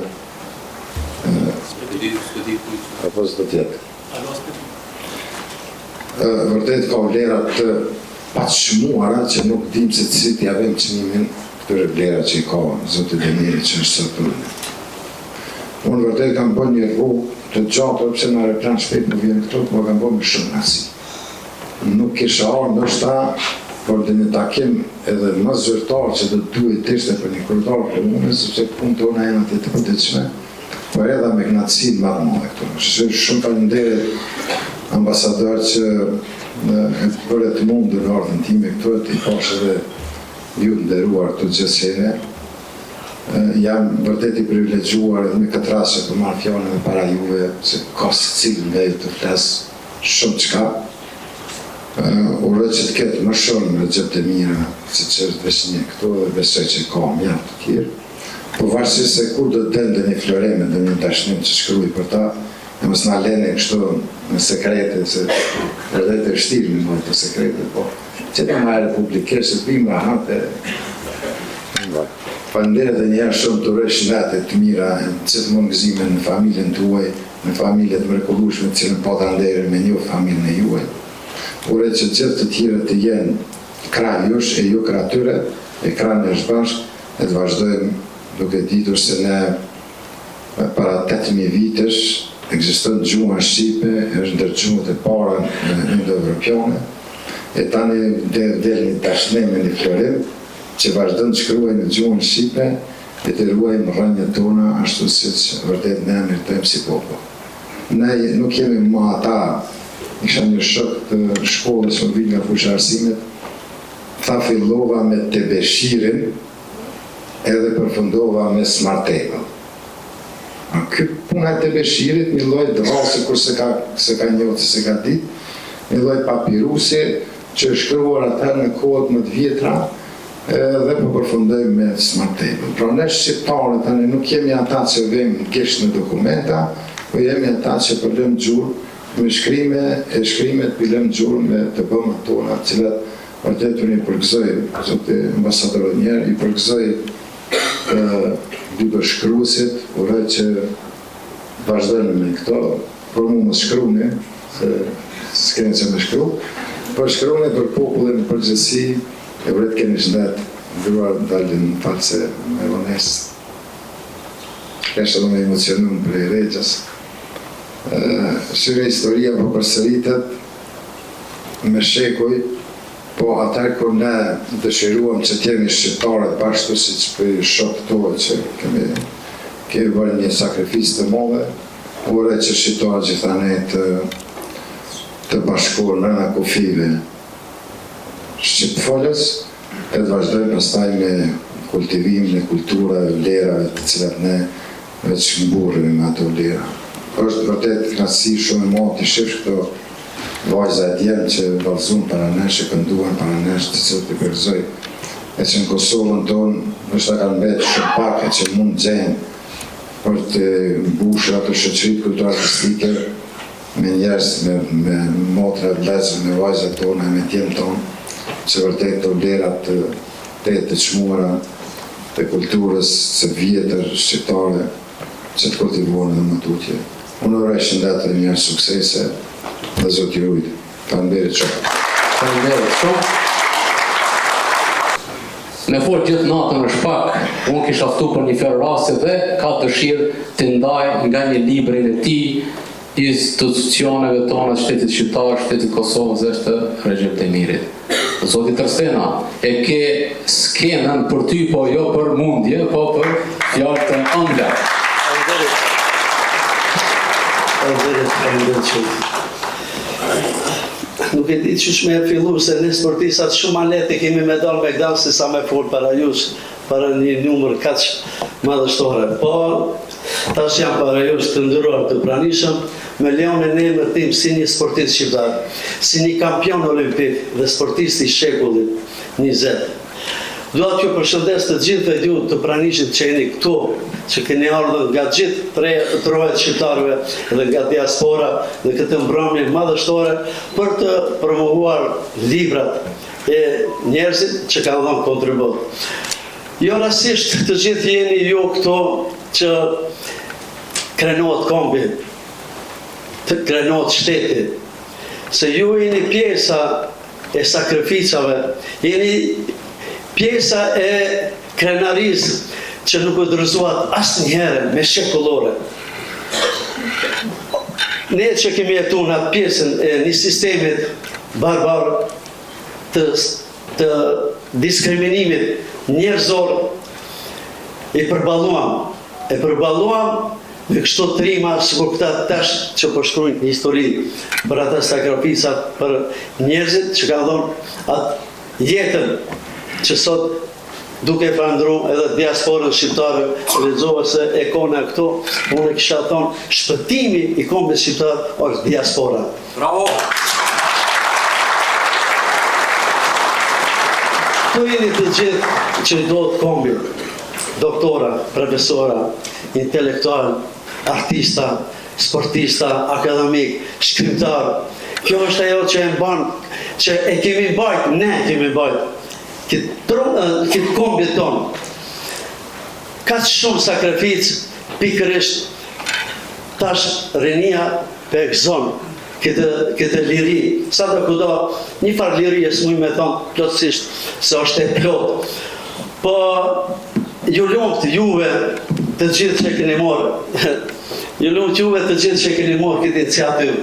Apo s'do t'jetë. Vërtet ka vlerat të paqëmuara që nuk dim se si t'i avem qënimin këtyre vlerat që i ka Zoti Demiri që është sotërën. Unë vërtet kam bën një rrugë të gjatë, pëse në replan shpejt më vjen këto, më kam bën me shumë nasi. Nuk kisha arë ndoshta, por dhe një takim edhe më zyrtar që do duhet ishte për një kryetar komune, sepse punë tona janë atë të përditshme, por edhe me knatësinë më të madhe këtu. Shumë faleminderit ambasador që e bërë të mundur në ardhën time këtu, të i pash edhe ju nderuar të gjithsene. Jam vërtet i privilegjuar edhe me këtë rast që për marrë fjallën e para juve, se ka së cilë nga ju të flesë shumë qka. Uroj që të ketë më shumë Recep Tayyip, si që është veç një këto dhe besoj që ka mjaft të tjirë. Po varësisht se kur do të dende një floreme dhe një dashnim që shkruaj për ta, e mos na lene kështu në sekrete, se edhe të vështirë me mëjtë të sekrete, po që të marrë publikisht, se bimë rahat e... Faleminderit edhe njerë shumë të rrë shëndetit të mira, që të gëzime në familjen të uaj, në familjet mrekullueshme të cilën po të anderin me një familjen e juaj. Uroj që gjithë të tjere të jenë krah jush e ju krah tyre, e krah në bashkë, e të vazhdojmë duke ditur se ne para 8.000 vitesh ekziston gjuha shqipe, është ndër gjuhët e para në indo-evropiane, e tani del një tashnim me një florim, që vazhdojnë të shkruaj në gjuhën shqipe e të ruajmë rënjët tona ashtu si që vërtet ne mirëtojmë si popo. Ne nuk jemi ma ata, isha një shok të shkollës më vinë nga fushë arsimit, tha fillova me të beshirin edhe përfundova me smartable. Këtë puna e të beshirit, një loj dëvasi kur se ka njohë se ka dit, një loj papirusi që shkruar atër në kohët më të vjetra, dhe po përfundojmë me smartable. Pra ne shqiptarët tani nuk jemi ata që vëmë gisht në dokumenta, po jemi ata që përlëm gjurë me shkrime, e shkrimet përlëm gjurë me të bëmët tona, cilat vërtet unë i përgëzoj, zote ambasadorët njerë, i përgëzoj dy bashkëruesit, uroj që vazhdojnë me këto, por mu më shkruni, se s'keni që me shkru, por shkruni për popullin në përgjësi, e vërtet keni shëndet, ndruar dalin në falë se me vonesë. Kështë edhe me emocionun për e regjas. Shyre historia po përsëritet me shekuj, po atër kur ne dëshiruam që t'jemi shqiptarët bashkë si që për shok toë që kemi bërë një sakrifis të modhe, ure që shqiptarët gjithanej të bashkuar në kufive Shqipëfolës, e të vazhdojmë pastaj me kultivim në kultura e vlerave të cilat ne veç mburrim me ato vlera. Është vërtet knatësi shumë e madhe të shifsh këto vajza e djemë që vallëzun para nesh, e kënduan para nesh, të cilët i përgëzoj. E që në Kosovën tonë, nështë ta kanë mbetë shumë pak e që mund gjenë për të mbushur ato shoqëritë kulturartistike me njerëz, me motra, vlezër, me vajzat tona, me djemë tonë, që vërtet të vlerat të çmuara të kulturës së vjetër shqiptare që të kultivuar në më tutje. Unë uroj shëndet dhe njerë suksese dhe Zoti ju rujt. Faleminderit shumë. Faleminderit shumë. Me fort gjithë natën në shpak, unë kisha ftu për një ferë rasti dhe ka dëshirë të ndaj nga një librin e tij institucioneve tona të shtetit shqiptar, shtetit Kosovës dhe është Recep Tayyip. Zoti Tërstena, e ke skenën për ty, po jo për mundje, po për fjallë të ënga. Faleminderit shumë. nuk e di që me fillu, se ne sportisat shumë ma lehtë kemi me dalë me gdanë se sa me folë para jush, para një numër kaq madhështore. Po, tash jam para jush të ndëruar të pranishëm, me leonin e emër tim si një sportist shqiptar, si një kampion olimpik dhe sportist i shekullit 20. Dua t'ju përshëndes të gjithë ju të pranishit që jeni këtu, që keni ardhur nga gjithë trojet shqiptarëve dhe nga diaspora dhe këtë mbrëmje madhështore për të promovuar librat e njerëzit që kanë dhënë kontribut. Jo rastisht të gjithë jeni ju këtu që krenohet kombi, të krenohet shteti, se ju jeni pjesa e sakrificave, jeni pjesa e krenarisë që nuk u dorëzuat asë njëherë me shekullore. Ne që kemi jetu në atë pjesën e një sistemit barbar të diskriminimit njerëzor, e përballuam me kështu trima sikur këta tash që përshkruajnë histori për ata sakrificat për njerëzit që kanë dhënë atë jetën që sot duke falëndru edhe diasporën shqiptare, lexova se e kona këtu, unë kisha thonë shpëtimi i kombit shqiptar është diaspora. Bravo! Tu jeni të gjithë që i do të kombit, doktora, profesora, intelektual, artista, sportista, akademik, shkrimtar. Kjo është ajo që e mban, që e kemi bajt, ne kemi bajt. Këtë kombit tonë, ka që shumë sakrific, pikërisht, tash rinia për gëzon këtë liri. Sa të kudo, një farë liri e s'muj me thonë plotësisht, se është e plot. Po, ju lumt juve të gjithë që keni morë, ju lumt juve të gjithë që keni morë këtë iniciativë.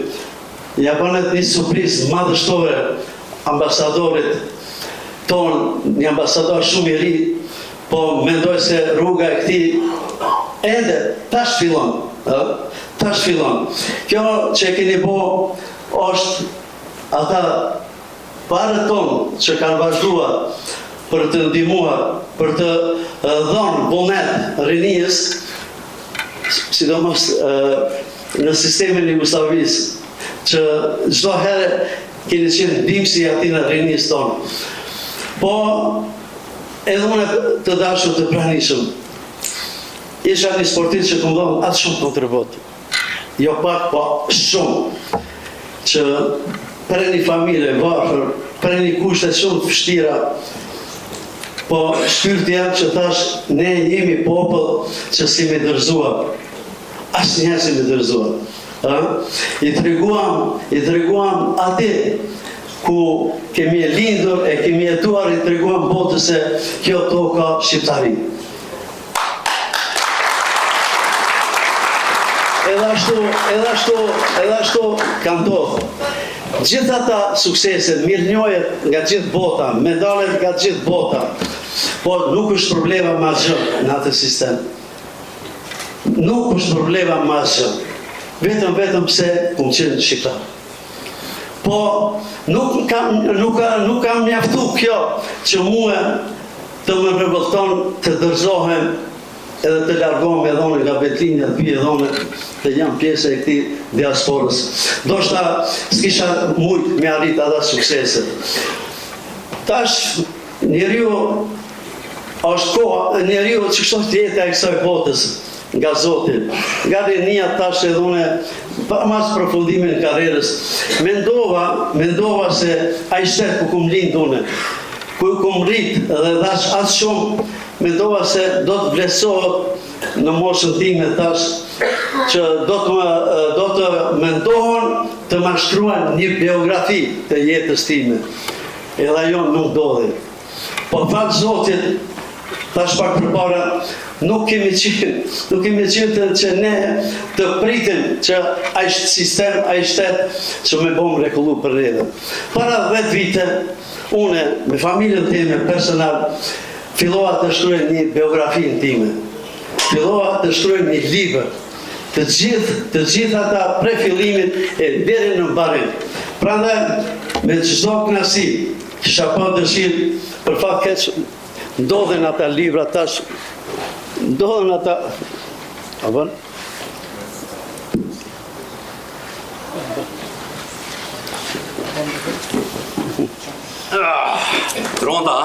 Ja bënet një surprizë madhështore ambasadorit tonë, një ambasador shumë i ri, po mendoj se rruga e këti ende tash fillon. Kjo që e keni bo është ata pare tonë që kanë vazhduar për të ndihmuar, për të dhënë vullnet rinijës, sidomos në sistemin e Jugoslavisë, që çdo herë keni qenë ndihmësi aty në rinijës tonë. Po, edhe unë të dashur të pranishëm, isha një sportist që të më dhonë atë shumë kontribut. Jo pak, po shumë, që për një familje varfër, për një kushtet shumë të fështira, po shpyrti jam që tash ne jemi popull që si me dërzuar. Asë njerë si me dërzuar. I treguam ati, ku kemi e lindur e kemi jetuar, i treguam botës se kjo toka shqiptari. Edhe ashtu kanë ndodhur. Gjithë ata sukseset, mirënjohjet nga gjithë bota, medalet nga gjithë bota, po nuk është problema ma gjë në atë sistem. Nuk është problema ma gjë. Vetëm pse kumë qenë shqiptar. Po, nuk kam mjaftu kjo që muë të më revolton të dërzohem edhe të largohem e dhone nga Betlinja, të bje dhone të jam pjesë e këti diasporës. Do shta s'kisha mujtë me arrit ata sukseset. Tash, njeriu është koha, njeriu që kështë është jetë e kësaj botës nga Zotin, nga rinia tash edhe une, pa mas përfundimin karrierës, mendova se a i shtetë ku kum lind une, ku kum rrit dhe dash atë shumë, mendova se do të vlesohet në moshën time tash, që do të mendohen të ma shkruan një biografi të jetës time, edhe ajo nuk dodhe. Po falë Zotit, tash pak përpara, nuk kemi qenë që ne të pritim që a ishtë sistem, a ishtë që me bom rekullu për redhe. Para 10 vite, une me familjen time personal, filloha të shkruaj një biografin time, filloha të shkruaj një libër, të gjithë ata pre fillimit e deri në mbarim. Prandaj, me çdo kënaqësi, kisha pa dëshirë, për fat keq, ndodhen ata libra tash, ndodhen ata, apo? Ronda,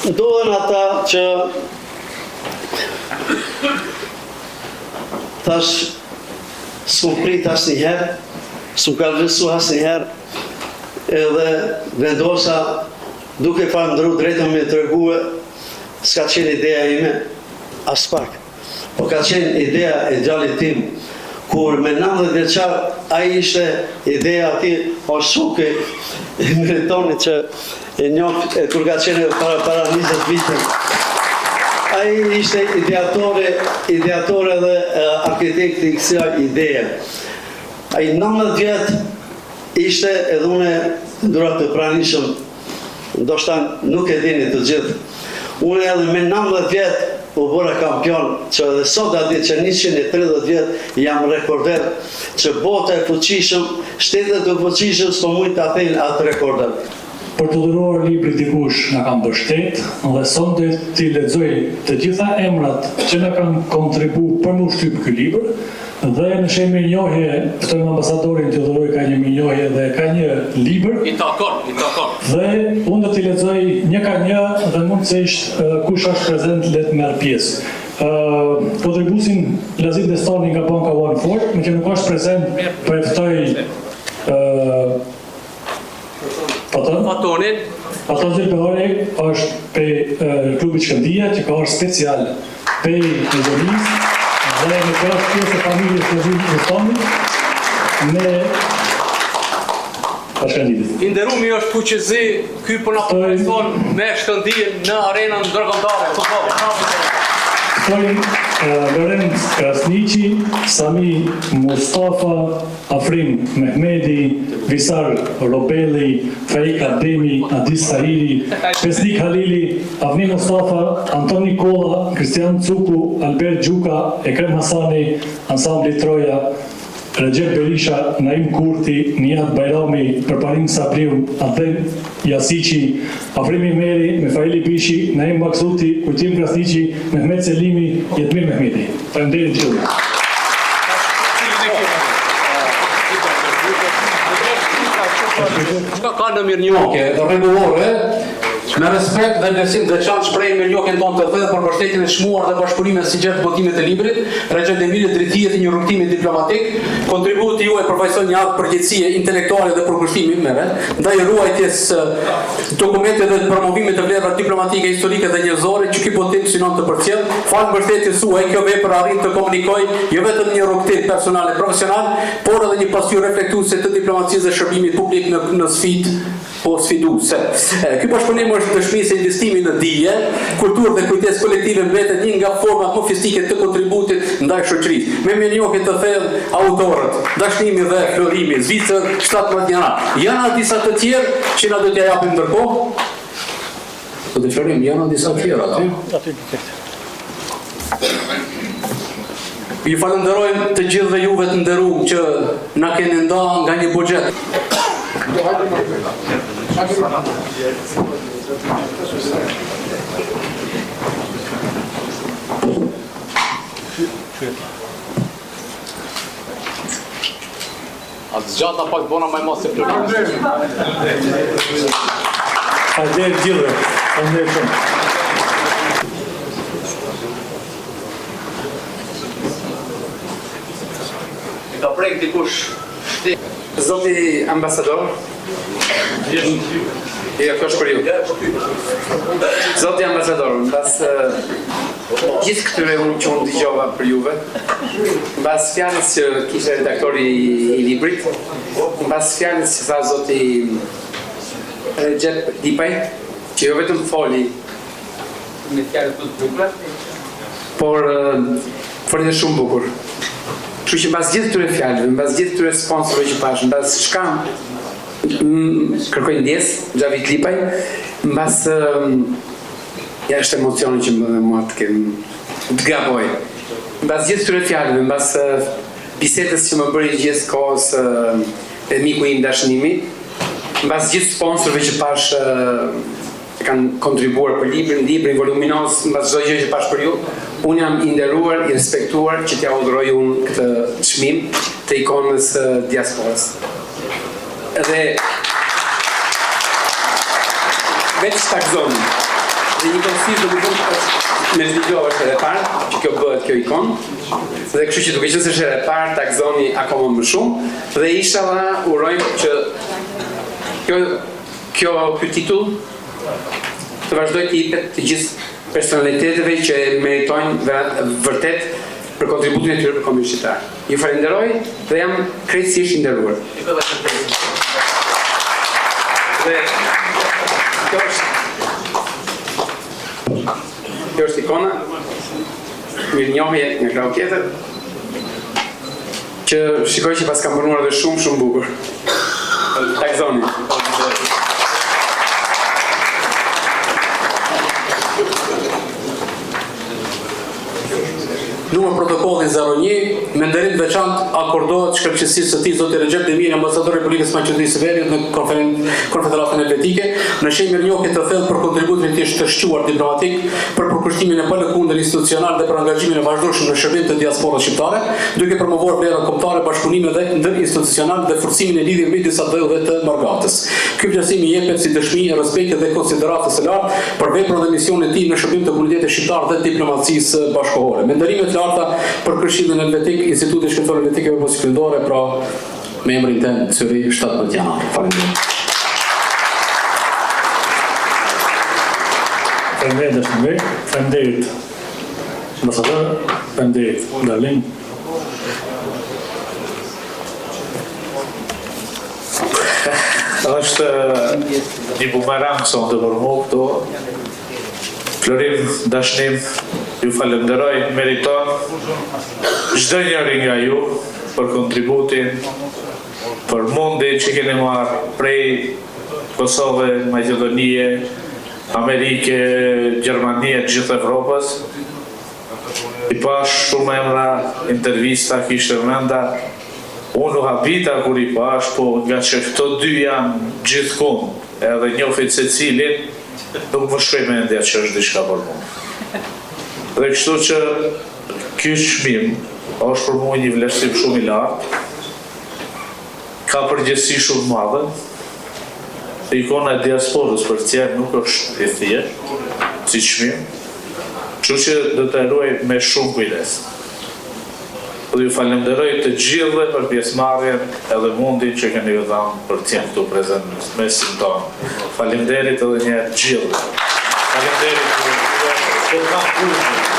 ndodhen ata që tash s'ku prit asnjëherë, s'u ka vlerësu asnjëherë, edhe vendosa duke falëndëruar drejtën me tregue, s'ka qenë ideja ime as pak, po ka qenë ideja e djalit tim, kur me 90 vjeçar ai ishte ideja ati o shuke e meritonit që e njoh kur ka qenë para 20 vite. Ai ishte ideatore dhe arkitekti i kësaj ideje. Ai 90 vjet ishte edhe une durat të pranishëm, ndoshta nuk e dini të gjithë. Une edhe me 90 vjet u bëra kampion, që edhe sot a ditë që 130 vjet jam rekorder, që bota e fuqishëm, shtetet e fuqishëm s'po mujt të athejnë atë rekorder. Për të dhuruar libri dikush na kam mbështet dhe sonte ti lexoj të gjitha emrat që na kanë kontribuar për më shtyp ky libër dhe në shemë njohje ftoj ambasadorin të dhuroj ka një minjohje dhe ka një libër. I takon. Dhe unë do t'i lexoj një ka një dhe mundësisht kush është prezent le të merr pjesë. Kontribusin Lazit Destani nga Banka One Fort, me që nuk është prezent, po e ftoj Fatonin. Faton Zilbehori është pe klubit Shkëndia, që ka është special pe Nizonis, dhe në ka është pjesë e familjes të Lazit Destani me Shkëndijit. I nderumi është fuqezi, ky po na përfaqëson me Shkëndijën në arenën ndërkombëtare. Lorenz Krasniqi, Sami Mustafa, Afrim Mehmedi, Visar Robeli, Faik Ademi, Adis Sahiri, Pesnik Halili, Avni Mustafa, Antoni Kolla, Kristian Cuku, Albert Gjuka, Ekrem Hasani, Ansambli Troja, Recep Berisha, Naim Kurti, Nihat Bajrami, Përparim Sabriu, Adem Jasici, Afrimi Meri, Mefaili Bishi, Naim Maksuti, Kujtim Krasniqi, Mehmet Selimi, Jetmir Mehmeti. Faleminderit gjithë. Ka në mirënjohje rregullore, me respekt dhe vlerësim të veçantë shpreh mirënjohjen tonë të thellë për mbështetjen e shmuar dhe bashkëpunimin sinqert të botimit të librit, Recep drejtijet e një rrugtimi diplomatik, kontributi juaj përfaqëson një akt përgjegjësie intelektuale dhe përkushtimi ndaj ruajtjes dokumente dhe promovimit të vlerave diplomatike, historike dhe njerëzore që ky botim synon të përcjell. Fal mbështetjes suaj, kjo vepër arrin të komunikojë jo vetëm një rrugtim personal e profesional, por edhe një pasqyrë reflektuese të diplomacisë dhe shërbimit publik në sfidë po sfiduese. Ky bashkëpunim është dëshmi se investimi në dije, kulturë dhe kujdes kolektive mbetet një nga format më fizike të kontributit ndaj shoqërisë. Me mirënjohje të thellë autorët, dashnimi dhe florimi, Zvicër 17 janar. Janë disa të tjerë që na do t'ja japim ndërkohë. Po të florim, janë disa të tjerë aty. Ju falenderojmë të gjithëve juve të nderuar që na keni ndarë nga një buxhet. A zgjata pak bona më mos e florim. Faleminderit gjithëve. Faleminderit shumë. Ka prek dikush. Zoti ambasador, kjo është për ju. Zoti ambasador, mbas gjithë këtyre që unë dëgjova për juve, mbas fjalës që kishte redaktori i librit, mbas fjalës që tha zoti Recep Dipaj, që jo vetëm foli me fjalë të bukura, por foli dhe shumë bukur. Kështu që mbas gjithë këtyre fjalëve, mbas gjithë këtyre sponsorëve që pash, mbas shkam kërkoj ndjes, Xhavit Lipaj, mbas ja është emocioni që mua të gaboj. mbas gjithë këtyre fjalëve, mbas bisedës që më bëri gjithë kohës e miku im dashnimi, mbas gjithë sponsorëve që pash kanë kontribuar për librin voluminoz, mbas çdo gjë që pash për ju, unë jam i nderuar, i respektuar që t'ja udhëroj unë këtë çmim të ikonës diasporës. Dhe veç takzoni. Dhe një konsish do të me zgjidhjo është edhe parë që kjo bëhet kjo ikonë, dhe kështu që duke qenë se është edhe parë takzoni akoma më shumë, dhe inshallah urojmë që ky titull të vazhdoj të jepet të gjithë personaliteteve që meritojnë vërtet për kontributin e tyre për kombin shqiptar. Ju falenderoj dhe jam krejtësisht i nderuar. Dhe kjo është ikona, mirënjohje nga krau tjetër, që shikoj që pas kam punuar dhe shumë bukur. Takzoni. Numër protokolli 01, me nderim veçantë akordohet shkëlqësisë së tij zoti Recep Demiri, ambasadori i Republikës Maqedonisë së Veriut në Konfederatën Helvetike, në shenjë mirënjohje të thellë për kontributin e tij të shquar diplomatik për përkushtimin e palëkundër institucional dhe për angazhimin e vazhdueshëm në shërbim të diasporës shqiptare, duke promovuar vlerat kombëtare, bashkëpunime dhe ndërinstitucional dhe forcimin e lidhjeve midis AD-dhe të Margatës. Ky vlerësim i jepet si dëshmi e respektit dhe konsideratës së lartë për veprën dhe misionin e tij në shërbim të komunitetit shqiptar dhe diplomacisë bashkëkohore. Me ndërimet për Këshillin Helvetik, Instituti Shkencor Helvetike për Posikëndore, pra me emrin tënd Cyri 17 janar. Faleminderit. Faleminderit dashuri, faleminderit ambasador, faleminderit Darling. Është një bumerang son të për mu këto. Florim, dashnim, ju falenderoj, meriton çdo njëri nga ju për kontributin, për mundin që keni marrë prej Kosovë, Maqedonie, Amerike, Gjermanie, gjithë Evropës. I pash shumë emra, intervista, kishte menda. Unë u habita kur i pash, po nga që këto dy janë gjithkund, edhe njohit se cilin, nuk më shkoj me ndja që është diçka për mu. Dhe kështu që ky çmim është për mu një vlerësim shumë i lartë, ka përgjegjësi shumë madhe, dhe ikona e diasporës për tjerë nuk është e thjeshtë, si çmim, kështu që do të ruaj me shumë kujdes. Dhe ju falenderoj të gjithëve për pjesëmarrjen edhe mundin që keni dhënë për të qenë këtu prezant në mesin tonë. Faleminderit edhe një herë gjithëve. Faleminderit për kanë punë.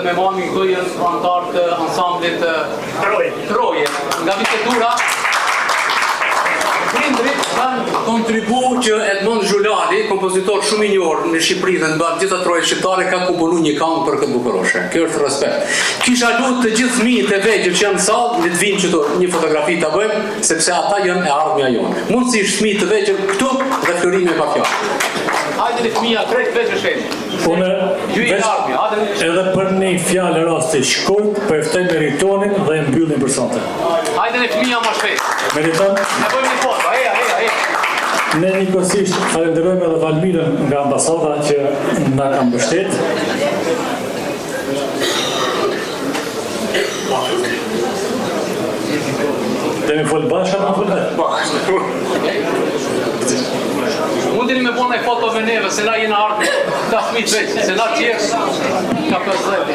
dhe me mami këto janë antarë të ansamblit Troje. Nga Vitetura, prindrit kanë kontribu që Edmond Zhulali, kompozitor shumë i njohur në Shqipëri dhe në gjitha Troje shqiptare, ka komponu një këngë për këtë bukuroshe. Kjo është respekt. Kisha lutë të gjithë fëmijët e vegjël që janë në sallë, le të vinë këtu një fotografi ta bëjmë, sepse ata janë e ardhmja jonë. Mundësisht fëmijët të vegjël këtu dhe Florimi pa fjalë. Hajde në fëmija, krejt vetë shenë. Edhe për një fjalë rasti shkurt, për eftoj meritonin dhe e mbyllin për sate. Hajde në fëmija ma shpejt. Meriton? Ne bëjmë një foto, eja. Ne njëkohësisht falenderojmë edhe Valmirën nga ambasada që na ka mbështet. Dhe mi folë bashkë, ma folë vetë. Mundini me bona e foto me neve, se na jena ardhë ka fëmijët veç, se na tjerë ka përzet.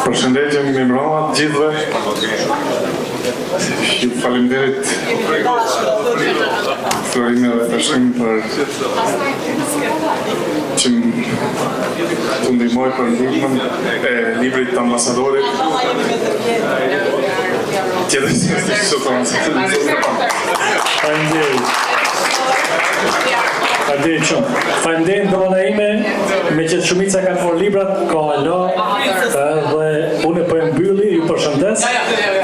Përshëndetje mi mbroma të gjithëve. Ju faleminderit Florime dhe Tashim për që të ndihmoj për ndihmën e librit të ambasadorit. Tjetër si është që të ambasadorit. Faleminderit shumë. Faleminderit ndrona ime, me që shumica kanë forë librat, ka ala, dhe unë po e mbylli, ju përshëndes.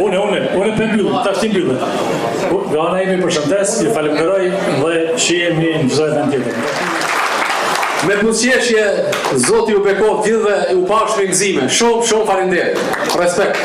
Unë po e mbylli, tash ti mbylli. Nga ana ime përshëndes, ju falenderoj dhe shihemi në çdo event tjetër. Me pusqeshje, Zoti ju bekot gjithëve u pa shpengëzime. Shumë faleminderit. Respekt.